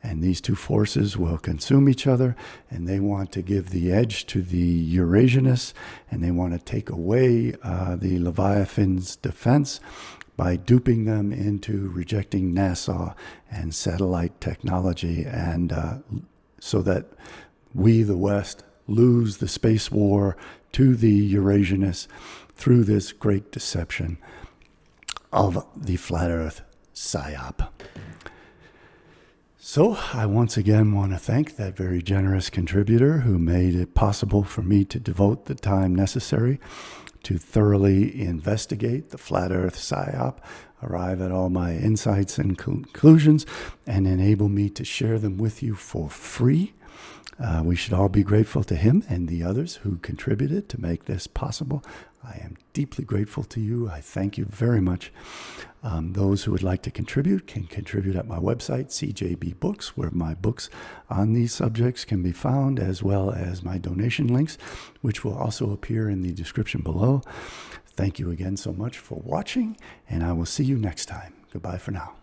and these two forces will consume each other, and they want to give the edge to the Eurasianists, and they want to take away the Leviathan's defense by duping them into rejecting NASA and satellite technology, and so that we, the West, lose the space war to the Eurasianists through this great deception of the flat earth Psyop. So I once again want to thank that very generous contributor who made it possible for me to devote the time necessary to thoroughly investigate the flat earth Psyop, arrive at all my insights and conclusions, and enable me to share them with you for free. We should all be grateful to him and the others who contributed to make this possible. I am deeply grateful to you. I thank you very much. Those who would like to contribute can contribute at my website, CJB Books, where my books on these subjects can be found, as well as my donation links, which will also appear in the description below. Thank you again so much for watching, and I will see you next time. Goodbye for now.